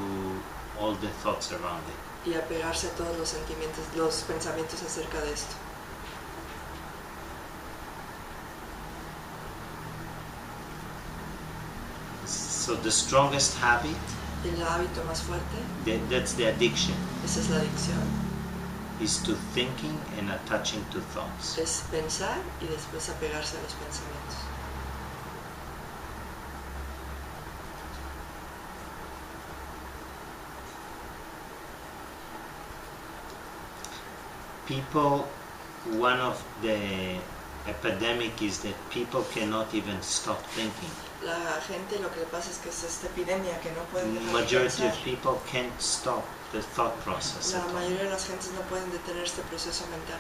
all the thoughts around it. y apegarse a todos los sentimientos, los pensamientos acerca de esto. So the strongest habit, El hábito más fuerte, that's the addiction, esa es la adicción, is to thinking and attaching to thoughts. es pensar y después apegarse a los pensamientos. People, one of the epidemic is that people cannot even stop thinking. La gente lo que le pasa es que es esta epidemia que no pueden dejar de Majority pensar. of people can't stop the thought process La at all. mayoría de las gentes no pueden detener este proceso mental.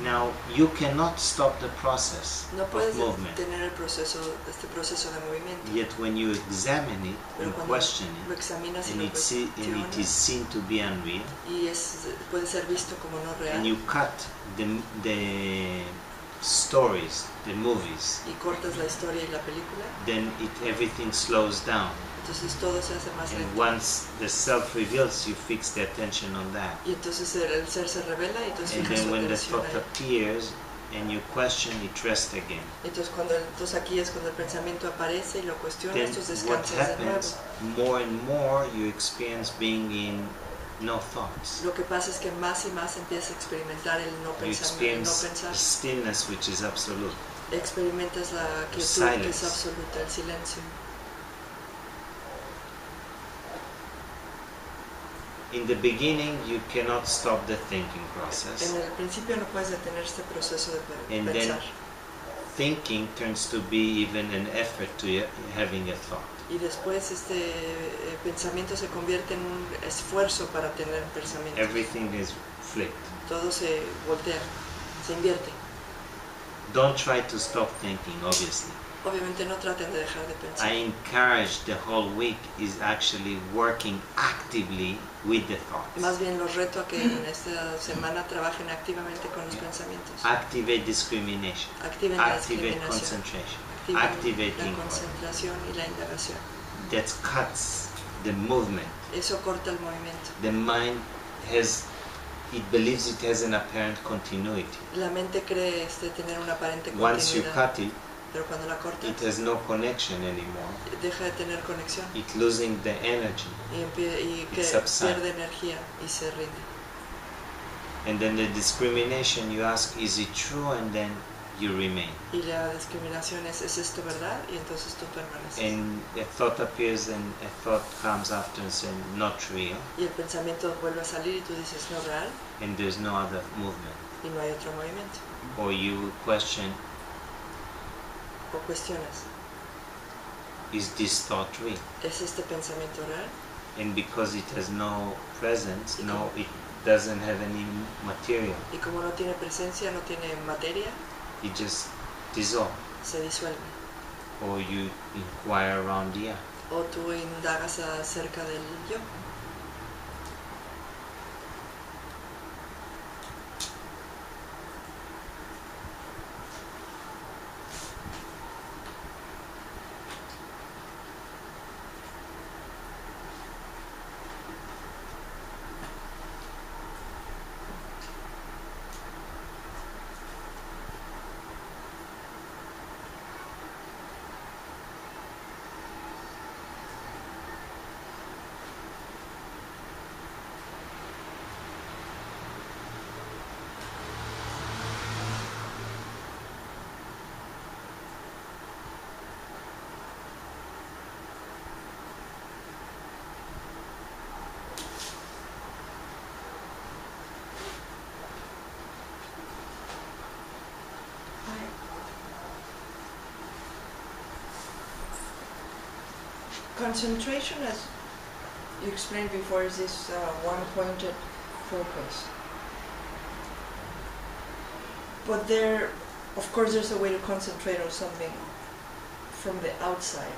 Now, you cannot stop the process No of puedes movement, detener este proceso de movimiento. yet when you examine it Pero and cuando question lo it, examinas y and lo it is seen to be unreal, y puede ser visto como no real and you cut the stories, the movies, y cortas la historia y la película, then everything slows down. entonces todo se hace más And lento. once the self reveals, you fix the attention on that. Y entonces el ser se revela y entonces And fijas then tu when the atención thought ahí. appears and you question, it rests again. Entonces aquí es cuando el pensamiento aparece y lo cuestionas, Then entonces what descansas de nuevo. happens, more and more you experience being in no thoughts. Lo que pasa es que más y más empiezas a experimentar el no You pensar, el no experience pensar. stillness, which is absolute. Experimentas la quietud Silence. que es absoluta, el silencio. In the beginning, you cannot stop the thinking process. En el principio no puedes detener este proceso de And then pensar. thinking turns to be even an effort to having a thought. Y después este pensamiento se convierte en un esfuerzo para tener pensamientos. Everything is flipped. Todo se voltea, se invierte. Don't try to stop thinking, obviously. Obviamente no traten de dejar de pensar. I encourage the whole week is actually working actively with the thoughts. Más bien los reto a que en esta semana trabajen activamente con los pensamientos. Activate discrimination. Activen la Activate discriminación. concentration. Activen Activate la inquiry. concentración y la indagación. That cuts the movement. Eso corta el movimiento. The mind believes it has an apparent continuity. La mente cree tener una aparente Once you continuidad, cut it, pero cuando la cortas, it has no connection anymore. deja de tener conexión It's losing the energy. y que subsides. pierde energía y se rinde. And then the discrimination, you ask, is it true? And then you remain. Y la discriminación ¿es esto verdad? Y entonces tú permaneces. And a thought appears and a thought comes after and says, not real. Y el pensamiento vuelve a salir y tú dices no real And there's no other movement. y no hay otro movimiento. Or you question, O cuestionas, is this thought real? ¿es este pensamiento real? And because it has no presence, it doesn't have any material. Y como no tiene presencia, no tiene materia, It just dissolves. se disuelve. Or you inquire around the act. O tú indagas acerca del yo. Concentration, as you explained before, is this one-pointed focus. But of course, there's a way to concentrate on something from the outside.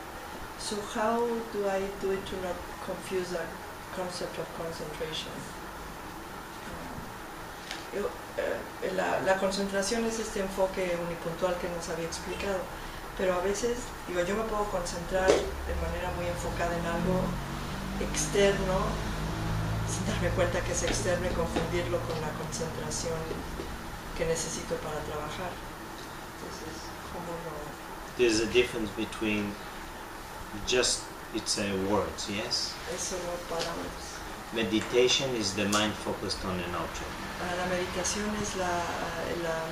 So how do I do it to not confuse that concept of concentration? La concentración es este enfoque unipuntual que nos había explicado. Pero a veces, yo me puedo concentrar de manera muy enfocada en algo externo, sin darme cuenta que es externo y confundirlo con la concentración que necesito para trabajar. Entonces, ¿cómo lo...? There's a difference between it's a words, yes? Es solo palabras. Meditation is the mind focused on an object. La meditación es la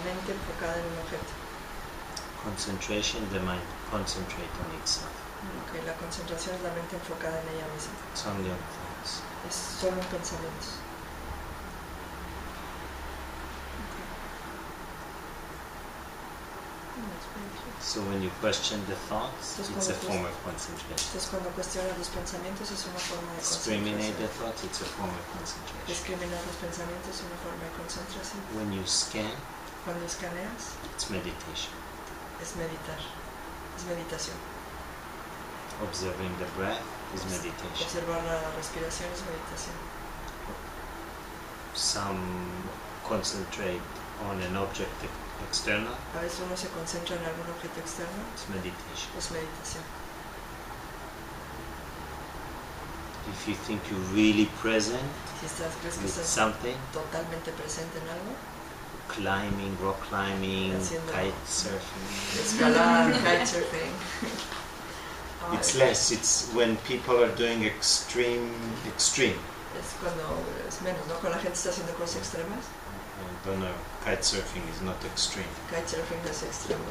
mente enfocada en un objeto. Concentration, the mind concentrate on itself. Okay, la concentración es la mente enfocada en ella misma. It's only on thoughts. Es solo en pensamientos. So when you question the thoughts, it's a form of concentration. Entonces cuando cuestionas los pensamientos es una forma de Discriminate the concentración. thoughts, it's a form of concentration. Discriminar los pensamientos es una forma de concentración. When you scan, Cuando escaneas it's meditation. es meditar, es meditación. Observing the breath is meditation. Observar la respiración es meditación. Some concentrate on an object external, A veces uno se concentra en algún objeto externo, it's meditation. es meditación. If you think you're really present Si crees que with estás something, totalmente presente en algo, climbing, rock climbing, Haciendo kite surfing, escalar, kitesurfing. it's less. It's when people are doing extreme. Es cuando es menos, ¿no? Cuando la gente está haciendo cosas extremas, I don't know. Kite surfing is not extreme. kitesurfing es extremo.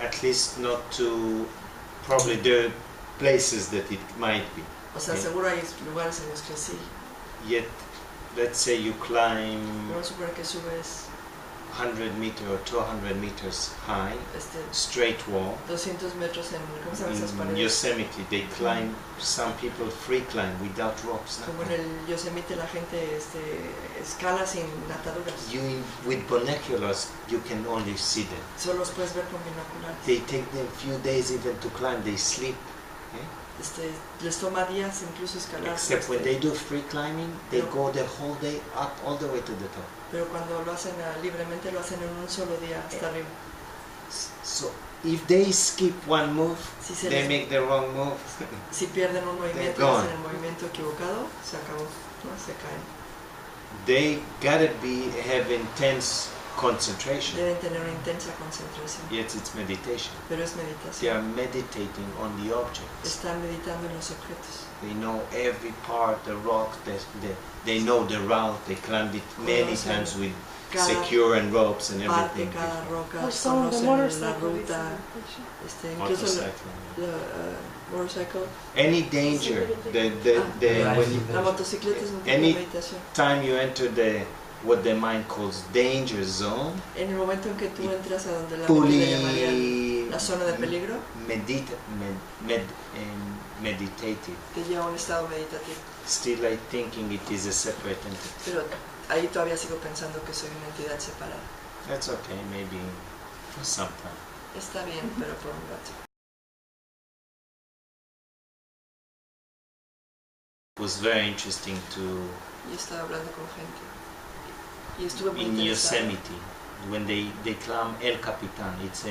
At least not to. Probably there are places that it might be. O sea, Yeah. seguro hay lugares en los que sí. Yet, let's say you climb Vamos a suponer que subes 100 meters or 200 meters high, straight wall. 200 metros en, ¿cómo se llaman esas In paredes? Yosemite, they climb. Some people free climb without ropes. Como en el Yosemite la gente escala sin ataduras. With binoculars, you can only see them. Solo los puedes ver con binoculares. They take them few days even to climb. They sleep. Les toma días incluso escalar. Except when they do free climbing, they go the whole day up all the way to the top. Pero cuando lo hacen libremente, lo hacen en un solo día hasta arriba. So if they skip one move, Si se they les- make the wrong move. Si pierden un movimiento y gone. hacen el movimiento equivocado, se acabó, ¿no? Se caen. They gotta have intense concentration. Deben tener una intensa concentración, Yet it's meditation. pero es They meditación. are meditating on the objects. Están meditando en los objetos. They know every part, the rock, they know the route, they climbed it many Conocen times with cada secure and ropes and Parte, everything. cada roca, Or some of the conocen la motorcycle ruta, incluso Motorcycle. la motorcycle. Any danger, when you, La motocicleta es un tipo de any meditación. time you enter what the mind calls danger zone, En el momento en que tú entras a donde la mente le llamaría fully la zona de peligro, meditative. te lleva a un estado meditativo. Still I thinking it is a separate entity. Pero ahí todavía sigo pensando que soy una entidad separada. That's okay, maybe for some time. Está bien, pero por un rato. It was very interesting to Yo estaba hablando con gente y estuve muy in interesada. Yosemite when they climb El Capitan. It's a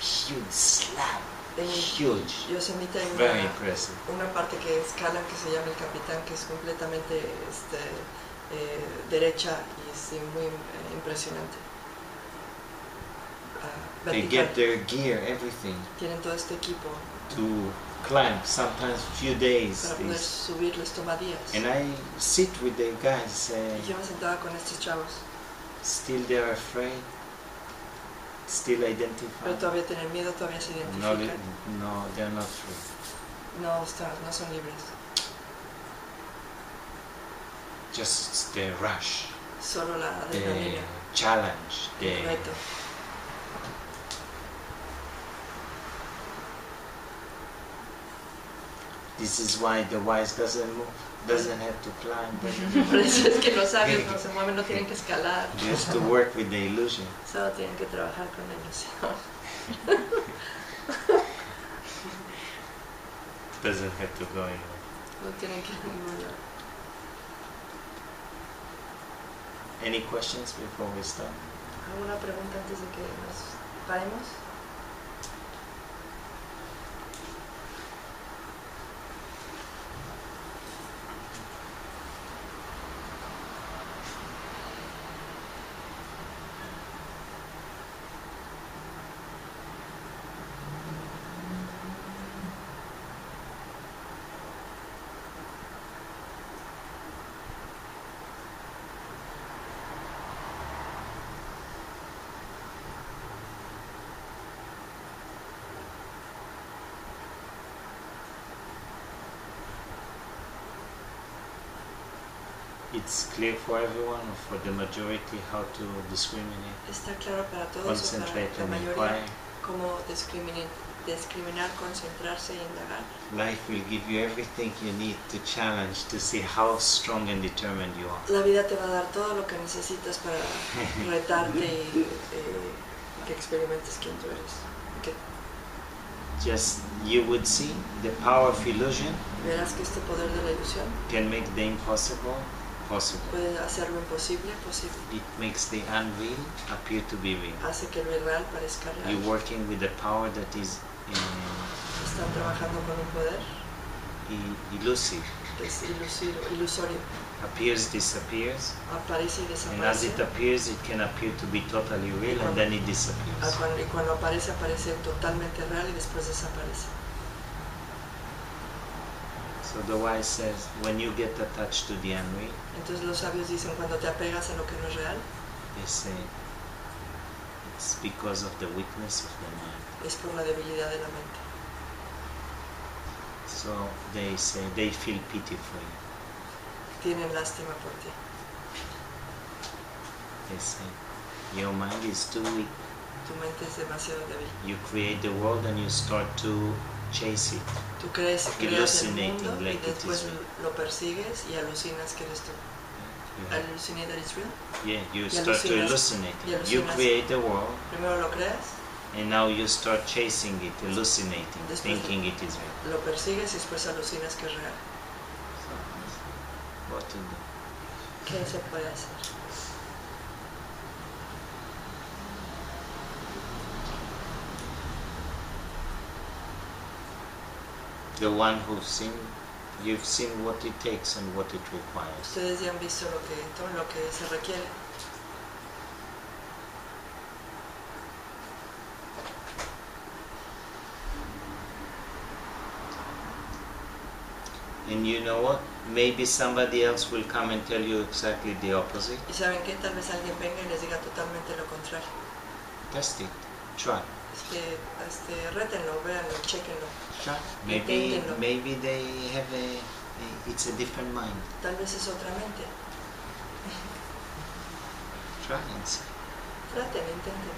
huge slab, En huge, Yosemite hay very impressive. una parte que escalan que se llama el Capitán, que es completamente derecha y es muy impresionante. They Vertical. get their gear, everything Tienen todo este equipo to climb. Sometimes few days. para poder subir, les toma días. And I sit with the guys. Y yo me sentaba con estos chavos, Still they are afraid. Still pero identified. todavía tienen miedo, todavía se No, identifican. no, they're not free. No son libres. Just the rush, Solo la the adrenalina, challenge, the el reto. This is why the wise doesn't move, doesn't have to climb. Por eso es que los sabios no se mueven, no tienen que escalar. They used to work with the illusion. Solo tienen que trabajar con la ilusión. Doesn't have to go anywhere. No tienen que ir a ningún lado. Any questions before we start? ¿Alguna pregunta antes de que nos paremos? It's clear for everyone, or for the majority, how to discriminate, Está claro para todos o para concentrate la and mayoría inquire. cómo discriminar, concentrarse y indagar. Life will give you everything you need to challenge, to see how strong and determined you are. La vida te va a dar todo lo que necesitas para retarte y que experimentes quién tú eres. Que Just you would see the power of illusion verás que este poder de la ilusión can make the impossible possible. puede hacer lo imposible posible. It makes the unreal appear to be real. Hace que lo irreal parezca You're real. working with the power that is Están trabajando con un poder elusive, que es ilusorio. appears, disappears, Aparece y and as desaparece. it appears, it can appear to be totally real, and then it disappears. Y cuando aparece, aparece totalmente real y después desaparece. So the wise says, when you get attached to the unreal, Entonces los sabios dicen, cuando te apegas a lo que no es real, they say it's because of the weakness of the mind. es por la debilidad de la mente. So they say they feel pity for you. Tienen lástima por ti. They say your mind is too weak. Tu mente es demasiado débil. You create the world and you start to chase it. Tú creas el Hallucinating mundo y like it después is real. lo persigues y alucinas que eres tú. You have- Hallucinate that it's real. yeah, you Y start to alucinas- hallucinate y it. You alucinas. create the world Primero lo creas, and now you start chasing it, hallucinating, Después- thinking it is real. lo persigues y después alucinas que es real. So, what to do? ¿Qué se puede hacer? the one who's seen, you've seen what it takes and what it requires. Ustedes ya han visto todo lo que se requiere. And you know what? Maybe somebody else will come and tell you exactly the opposite. Y saben que tal vez alguien venga y les diga totalmente lo contrario. Test it. Try. Es que rétenlo, véanlo, chequenlo. Try. Inténtenlo. Maybe they have it's a different mind. Tal vez es otra mente. Try and see. Traten, intenten.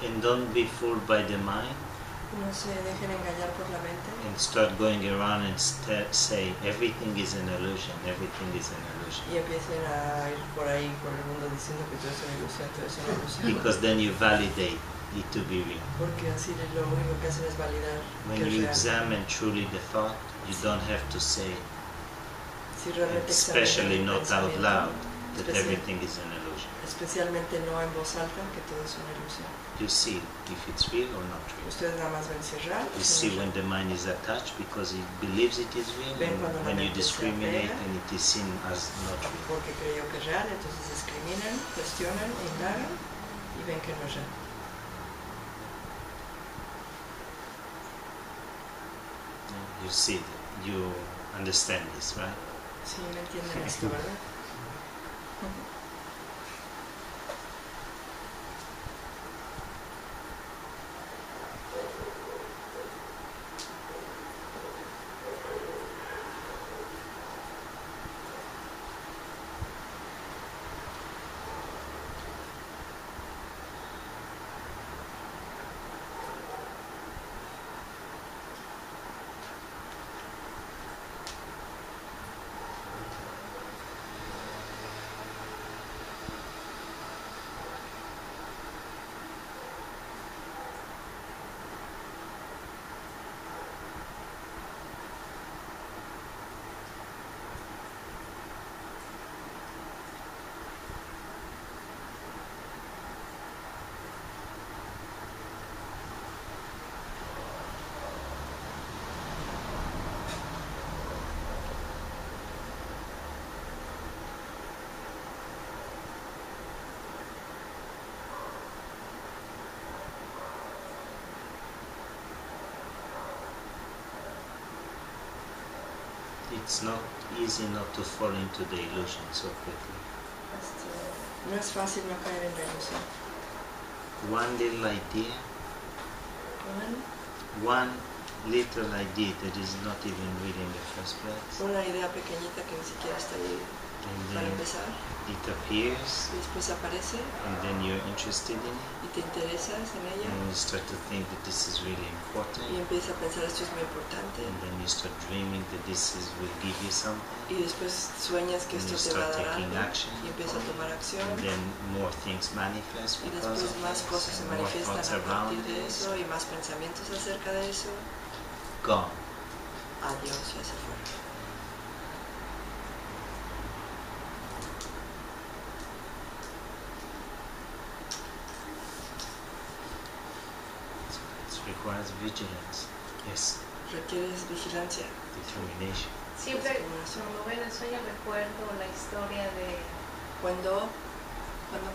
And don't be fooled by the mind. No se dejen engañar por la mente. And start going around and say everything is an illusion, everything is an illusion. Y empiecen a ir por ahí, por el mundo diciendo que todo es una ilusión, todo es una ilusión. Because then you validate it to be real. Porque así lo único que hacen es validar When que es you real. examine truly the thought, you don't have to say, Si realmente especially examinan el not out pensamiento, loud, that especial- everything is an illusion. especialmente no en voz alta, que todo es una ilusión. You see if it's real or not real. Ustedes nada más ven si es real. You si see no es when real. the mind is attached because it believes it is real, Ven cuando and la when you mente se discriminate apega. and it is seen as not real. Porque creyó que es real, entonces discriminan, cuestionan, indagan y ven que no es real. You see, you understand this, right? Sí, me entienden esto, ¿verdad? it's not easy not to fall into the illusion so quickly. No es fácil no caer en la ilusión. One little idea, one little idea that is not even real in the first place, Una idea pequeñita que ni siquiera está ahí and para then empezar, it appears, y después aparece and then you're interested in it, y te interesas en ella and you start to think that this is really important, y empiezas a pensar esto es muy importante and then you start dreaming that will give you something, y después sueñas que and you esto te va a start dar taking algo action, y empiezas a tomar acción and then more things manifest y because después of más this, cosas se and more manifiestan thoughts a around partir de this. eso y más pensamientos acerca de eso. Gone. Adiós, ya se fue. It requires vigilance. Yes, Requieres vigilancia. determination. Siempre cuando veo el sueño recuerdo la historia de Cuando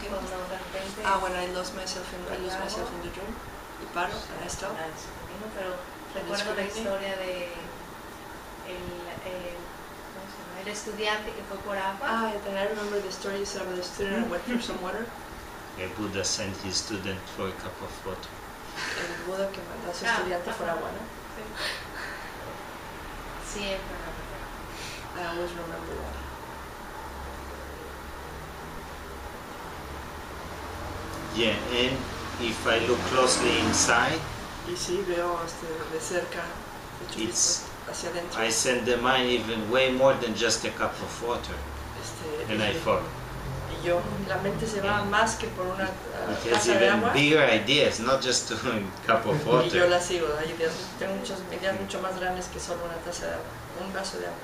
qué? cuando de repente When I lost myself in the dream y paro, and I stop. pero recuerdo la historia de el estudiante que fue por agua. And I remember the story of the student who went for some water. A Buddha sent his student for a cup of water. El Buda que mandó a su estudiante por agua, ¿no? Siempre I always remember that. Yeah, and if I look closely inside, Y sí, veo de cerca, It's- hacia adentro. I send the mind even way more than just a cup of water, and I follow. Y yo, la mente se va más que por una It has taza de even agua. bigger ideas, not just a cup of Y yo water. la sigo, hay ideas, tengo muchas ideas mucho más grandes que solo una taza de agua, un vaso de agua.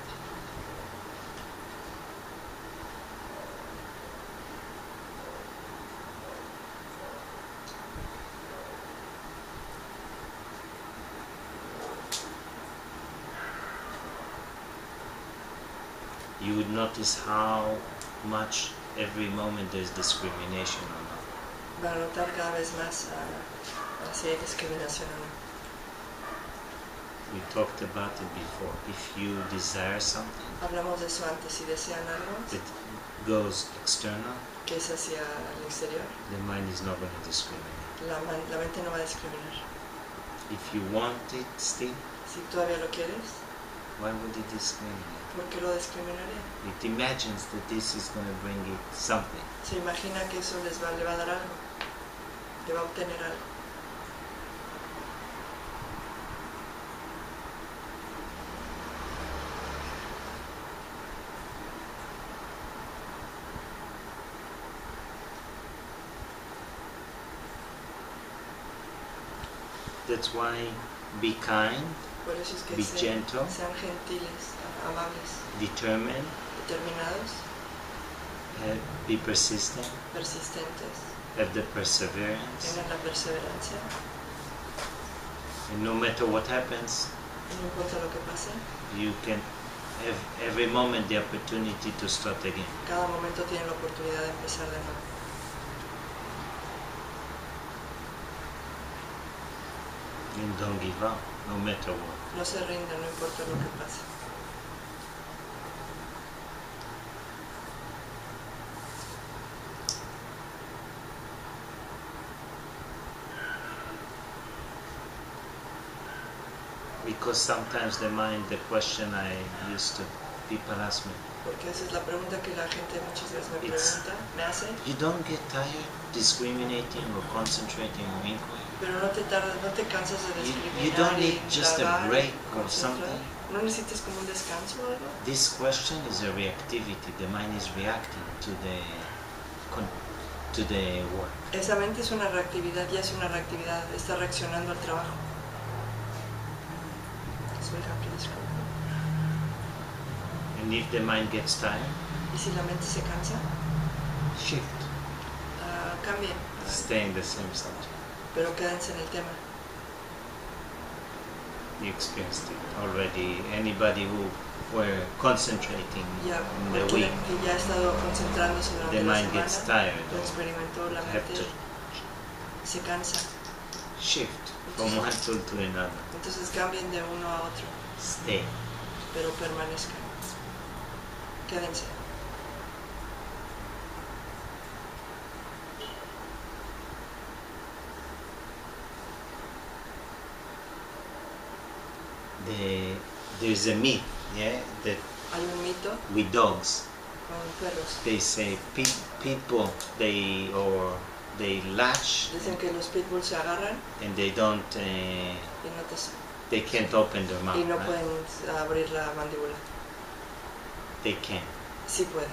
You would notice how much every moment there's discrimination or not. Va a notar cada vez más si hay discriminación o no. We talked about it before. If you desire something Hablamos de eso antes, si desean algo that goes external, que es hacia el exterior, the mind is not going to discriminate. la mente no va a discriminar. If you want it still, Si todavía lo quieres, why would it discriminate? ¿por qué lo discriminaría? It imagines that this is going to bring it something. Se imagina que eso le va a dar algo, le va a obtener algo. That's why be kind, Por eso es que be gentle, sean gentiles, amables, determined, determinados, be persistent, persistentes, have the perseverance, tengan la perseverancia, and no matter what happens, y no importa lo que pase, you can have every moment the opportunity to start again. cada momento tiene la oportunidad de empezar de nuevo. And don't give up, no matter what. No se rinda, no importa lo que pase. Because sometimes the mind, the question I used to, people ask me, Porque esa es la pregunta que la gente muchas veces me It's- pregunta, me hace, you don't get tired discriminating or concentrating or inquiring? pero no te tardas, no te cansas de You discriminar don't y need just a indagar, break or concentrar. something? ¿No necesitas como un descanso o algo? This question is a reactivity. The mind is reacting to the work. Esa mente es una reactividad, ya es una reactividad, está reaccionando al trabajo. So we have to describe. And if the mind gets tired, Y si la mente se cansa, shift. cambien, Stay in the same subject. pero quédense en el tema. You experienced it already. Anybody who were concentrating Ya, in the cualquiera week, que ya ha estado concentrándose the durante la mind gets semana, tired. lo experimentó, la Have mente to se cansa. shift from one tool to another. Entonces cambien de uno a otro, Stay. pero permanezcan. quédense. There's a myth, yeah, that Hay un mito with dogs, con perros. they say people they latch Dicen que los pitbulls se agarran and they don't y no, they can't open their mouth, y no right? pueden abrir la mandíbula. They can. Sí pueden,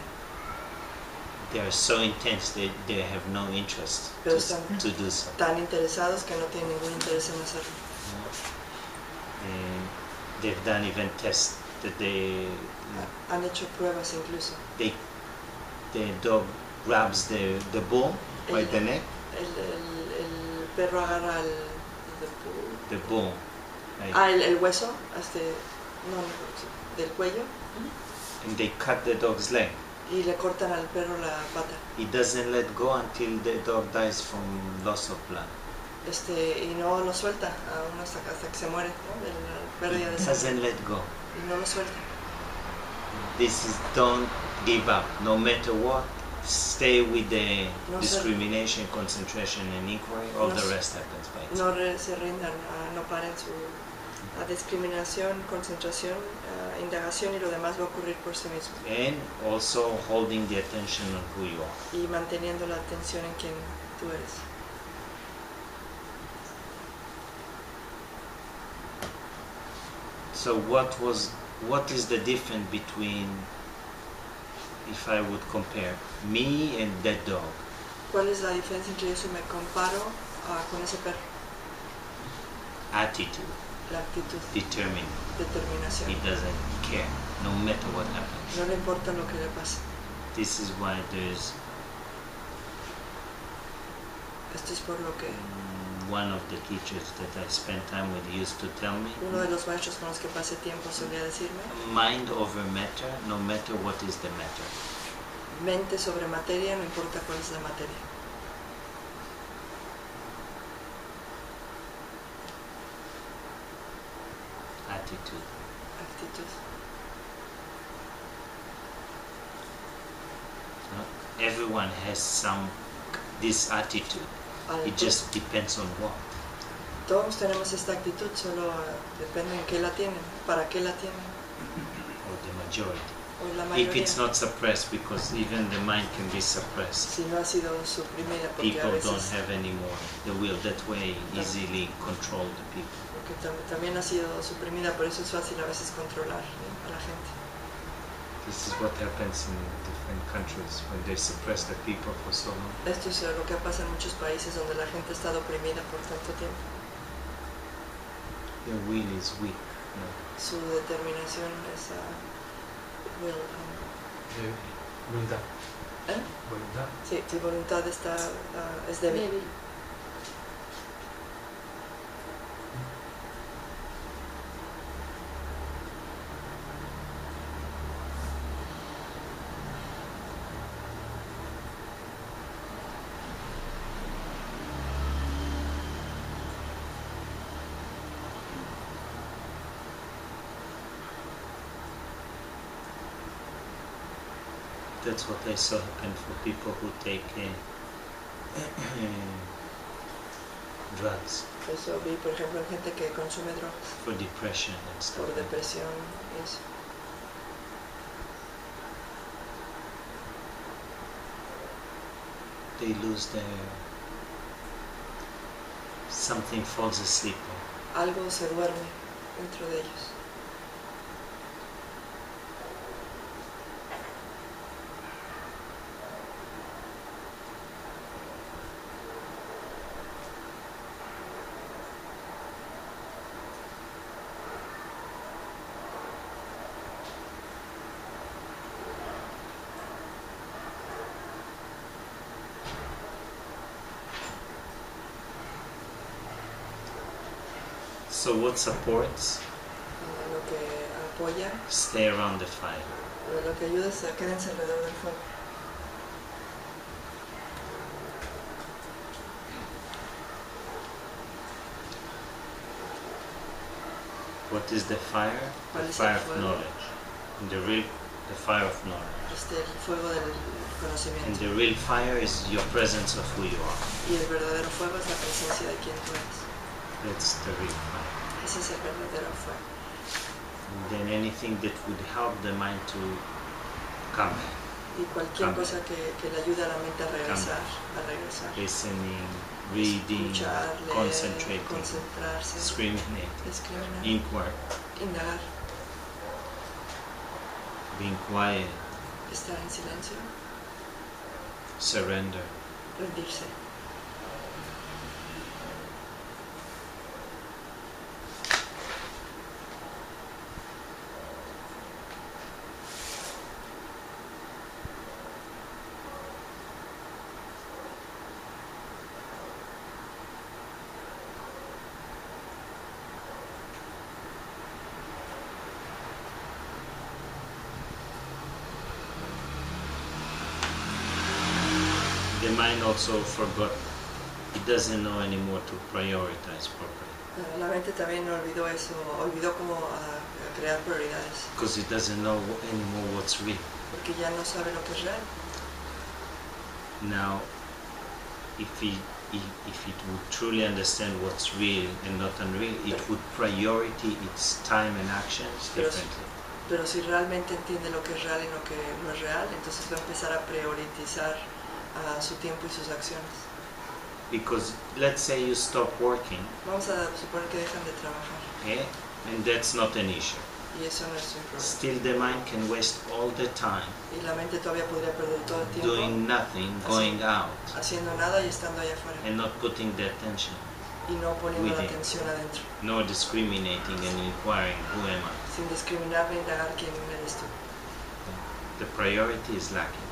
They are so intense they have no interest pero to, están to do so. tan interesados que no tienen ningún interés en hacerlo. And they've done even tests that Han hecho pruebas incluso. the dog grabs the bull by the neck, El perro agarra the bull, like, el hueso del cuello and they cut the dog's leg. y le cortan al perro la pata. It doesn't let go until the dog dies from loss of blood. Y no lo suelta aún hasta que se muere, ¿no? De la pérdida de It sangre. doesn't let go. Y no lo suelta. This is don't give up, no matter what. Stay with the No discrimination, concentration, and inquiry. All No the se- rest happens by itself. No se rindan, no paren la discriminación, concentración, indagación y lo demás va a ocurrir por sí mismo. And also holding the attention on who you are. Y manteniendo la atención en quien tú eres. So what is the difference between, if I would compare me and that dog? ¿Cuál es la diferencia entre yo si me comparo con ese perro? Attitude, La actitud, determined. determinación. He doesn't care, no matter what happens. No le importa lo que le pase. This is why there's Esto es por lo que one of the teachers that I spent time with used to tell me, uno de los maestros con los que pasé tiempo solía decirme, mind over matter, no matter what is the matter. mente sobre materia, no importa cuál es la materia. Attitude. Actitud. So everyone has this attitude. It just depends on what. Todos tenemos esta actitud, solo depende en qué la tienen, para qué la tienen, Or the majority. o la If mayoría. it's not suppressed, because even the mind can be suppressed. Si no ha sido suprimida, porque a People don't veces have anymore the will that way easily control the people. porque también ha sido suprimida, por eso es fácil a veces controlar, ¿no? A la gente. This is what happens in different countries when they suppress the people for so long. Esto es lo que pasa en muchos países donde la gente ha estado oprimida por tanto tiempo. Their will is weak. Su determinación es Voluntad. ¿eh? Voluntad. Sí, su voluntad es débil. Débil. That's what I saw happen for people who take drugs Eso vi, por ejemplo, en gente que consume drogas for depression and stuff. por depresión y eso. They lose something falls asleep. Algo se duerme dentro de ellos. So what supports? Lo que apoya, Stay around the fire. lo que ayuda es a quedarse alrededor del fuego. What is the fire? The ¿Cuál es fire el of fuego? knowledge. And the real the fire of knowledge. El fuego del And conocimiento. the real fire is your presence of who you are. Y el verdadero fuego es la presencia de quien tú eres. That's the real fire. Ese es el verdadero fuego. And then anything that would help the mind to come back. Y cualquier Cambia. cosa que le ayude a la mente a regresar, Listening, reading, Escuchar, leer, concentrating, concentrarse, discriminate, discriminar, inquire, indagar, being quiet, estar en silencio, surrender. rendirse. The mind also forgot. It doesn't know anymore to prioritize properly. La mente también olvidó eso, olvidó cómo crear prioridades, Because it doesn't know anymore what's real. porque ya no sabe lo que es real. Now, if it would truly understand what's real and not unreal, it would priority its time and actions differently. Pero si realmente entiende lo que es real y lo que no es real, entonces va a empezar a priorizar su tiempo y sus acciones. Because let's say you stop working, Vamos a suponer que dejan de trabajar okay, and that's not an issue. y eso no es un problema. Still, the mind can waste all the time Y la mente todavía podría perder todo el tiempo doing nothing, going out, haciendo nada y estando allá afuera and not putting the attention, y no poniendo la within. atención adentro, nor discriminating and inquiring who am I. sin discriminar ni indagar quién eres tú. The priority is lacking.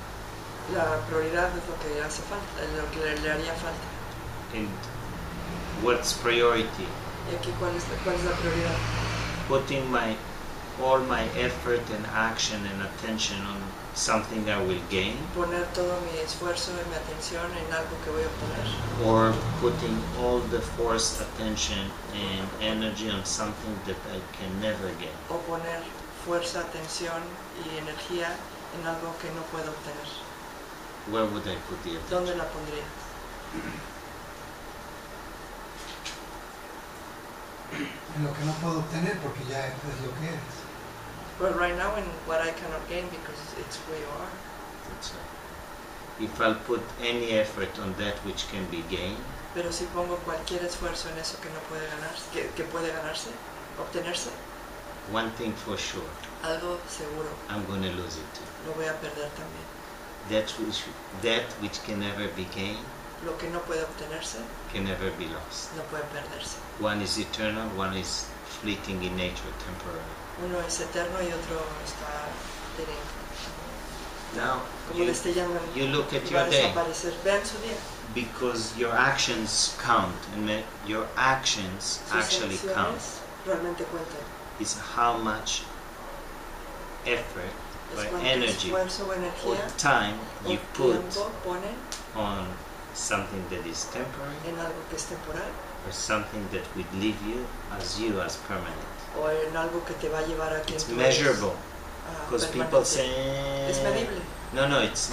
La prioridad es lo que hace falta, lo que le haría falta. And what's priority? Y aquí, ¿cuál es la prioridad? Putting all my effort and action and attention on something I will gain, Poner todo mi esfuerzo y mi atención en algo que voy a obtener, or putting all the forced attention and energy on something that I can never get. o poner fuerza, atención y energía en algo que no puedo obtener. Where would I put the attention? ¿Dónde la pondría? En lo que no puedo obtener porque ya es lo que eres. Well, right now in what I cannot gain because it's where you are. That's right. If I'll put any effort on that which can be gained, Pero si pongo cualquier esfuerzo en eso que no puede ganarse, que puede ganarse, obtenerse, one thing for sure, algo seguro I'm going to lose it too. lo voy a perder también. That which can never be gained Lo que no puede obtenerse can never be lost. no puede perderse. One is eternal, one is fleeting in nature, temporary. Uno es eterno y otro está Now, como destellando you look at y va a your day, desaparecer. Vean su día. because your actions count, and your actions Sus actually count. acciones realmente cuentan. Is how much effort Es or cuánto energy esfuerzo o or energía time o you put tiempo ponen on something that is temporary en algo que es temporal or something that would leave you as permanent. o en algo que te va a llevar a quien It's tú measurable, eres, a because people permanecer. say Es medible. no, it's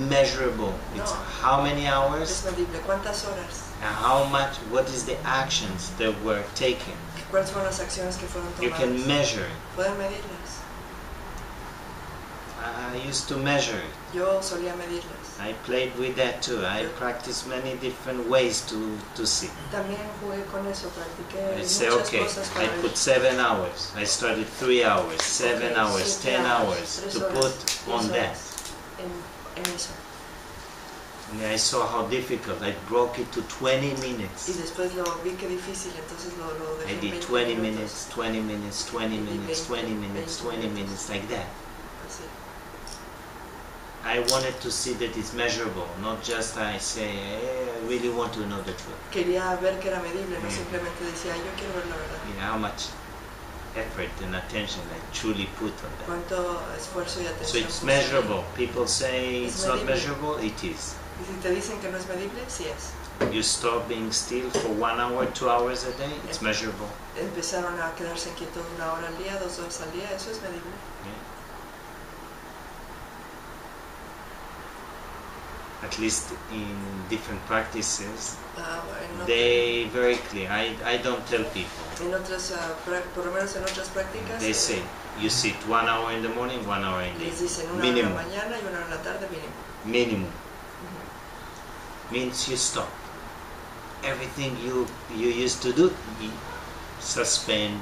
measurable. It's No. how many Es hours medible. ¿Cuántas horas? and how much, what is the actions that were taken. ¿Cuáles fueron las acciones que fueron You tomadas? can measure it. Pueden medirlas. I used to measure it. Yo solía medirlas. I played with that too. I practiced many different ways to see. También jugué con eso, practiqué I say, muchas okay, cosas I para ver. put 7 hours. I started 3 hours, 7 Okay, hours, 7 10 hours, hours 3 to horas, put 10 on that. horas en eso. And I saw how difficult. I broke it to 20 Y minutes. después lo vi que difícil, entonces lo I dejé en did 20 20 minutos. minutes, 20 minutes, 20 minutes, 20 minutes, 20 minutes, like that. Así. I wanted to see that it's measurable, not just I say, hey, I really want to know the truth. Quería ver que era medible, no Mm. simplemente decía, yo quiero ver la verdad. You know, how much effort and attention I truly put on that. Cuánto esfuerzo y So atención. it's puse. measurable. People say It's it's not medible. measurable, it is. Y si te dicen que no es medible, sí es. You stop being still for 1 hour, 2 hours a day, it's measurable. Empezaron a quedarse quietos 1 hora al día, 2 horas al día, eso es medible. at least in different practices, En they very clear. I don't tell people. otras, por lo menos en otras prácticas, They say you sit 1 hour in the morning, 1 hour in the les dicen evening. una hora en la Minimum. mañana y una hora en la tarde mínimo. Minimum. Means you stop. Everything you used to do, you suspend.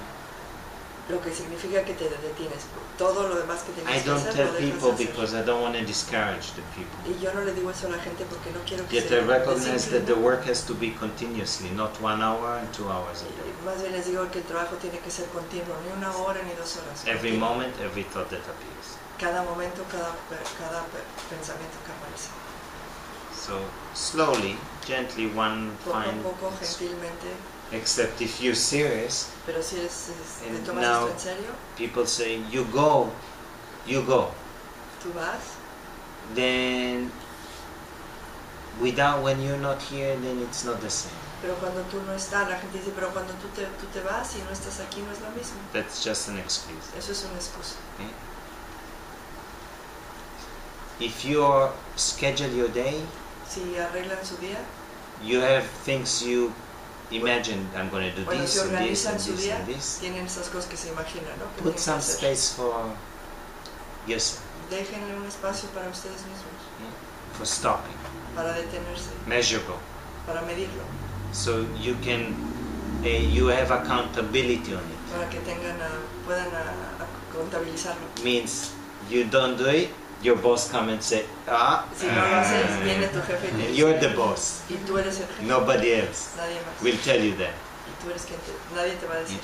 Lo que significa que te detienes. Todo lo demás que I tienes que don't hacer, tell lo dejas people de hacer. because I don't want to discourage the people. Y yo no le digo eso a la gente porque no quiero que Yet se I recognize that the desinflen. work has to be continuously, not 1 hour and 2 hours a day. Y más bien les digo que el trabajo tiene que ser continuo, ni una hora ni 2 horas. Every Continuo. moment, every thought that appears. Cada momento, cada pensamiento que aparece. So slowly, gently, one Poco a find, poco, gentilmente, except if you're serious, pero si te And tomas now- esto en serio, people say, you go, tú vas, then when you're not here, then it's not the same. pero cuando tú no estás, la gente dice, pero cuando tú te vas y no estás aquí no es lo mismo. That's just an excuse. Eso es una excusa. Okay? If you schedule your day, Si arreglan su día, you have things you imagine. I'm going to do bueno, this si and this organizan and su this día, and this. tienen esas cosas que se imaginan, ¿no? Que Put tienen some que hacer. space for yourself, Déjenle un espacio para ustedes mismos, for stopping, para detenerse, measurable. para medirlo, So you can, you have accountability on it. para que puedan contabilizarlo. Means you don't do it, your boss come and say, Si no lo haces, viene tu jefe y te dice, you're the boss. y tú eres el jefe, Nobody else nadie más. will tell you that. Y tú eres quien nadie te va a decir.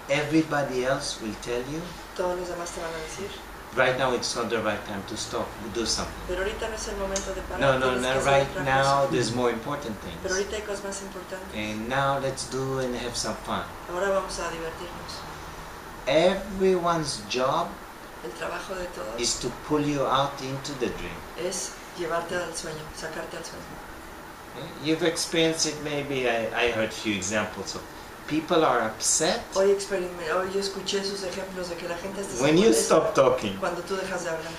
Everybody else will tell you, Todos los demás te van a decir, right now it's not the right time to stop, do something. pero ahorita no es el momento de parar. No, tienes que hacer right otra now cosa. there's more important Pero things. ahorita hay cosas más importantes. And now let's do and have some fun. Ahora vamos a divertirnos. Everyone's job El trabajo de todos is to pull you out into the dream. es llevarte al sueño, sacarte al sueño. You've experienced it maybe, I heard few examples of people are upset Hoy yo escuché sus ejemplos de que la gente está when you stop talking. cuando tú dejas de hablar.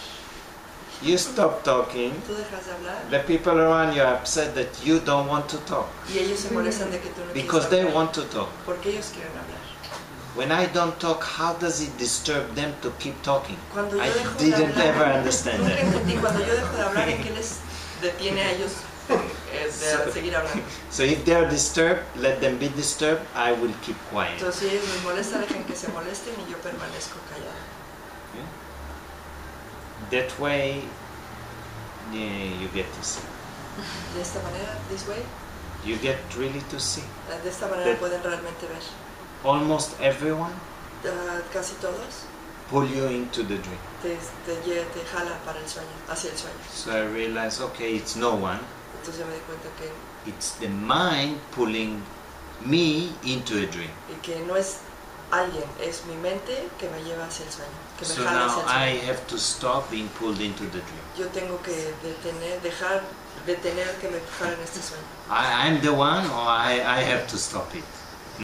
You stop talking, Tú dejas de hablar the people around you are upset that you don't want to talk y ellos se molestan de que tú no because quieres they hablar. want to talk. Porque ellos quieren hablar. When I don't talk, how does it disturb them to keep talking? Cuando yo I dejo de didn't hablar, ever understand nunca that. entendí cuando yo dejo de hablar en qué les detiene a ellos de seguir hablando. So if they are disturbed, let them be disturbed, I will keep quiet. Entonces si ellos les molesta, dejen que se molesten y yo permanezco callada. That way, you get to see. De esta manera, this way, You get really to see. de esta manera That- pueden realmente ver. Almost everyone Casi todos pull you into the dream. te jalan para el sueño, hacia el sueño. So I realized, okay, it's no one. Entonces me di cuenta que It's the mind pulling me into a dream. y que no es alguien, es mi mente que me lleva hacia el sueño, que me So jala now hacia I el sueño. have to stop being pulled into the dream. Yo tengo que detener que me jalen este sueño. I'm the one, or I have to stop it.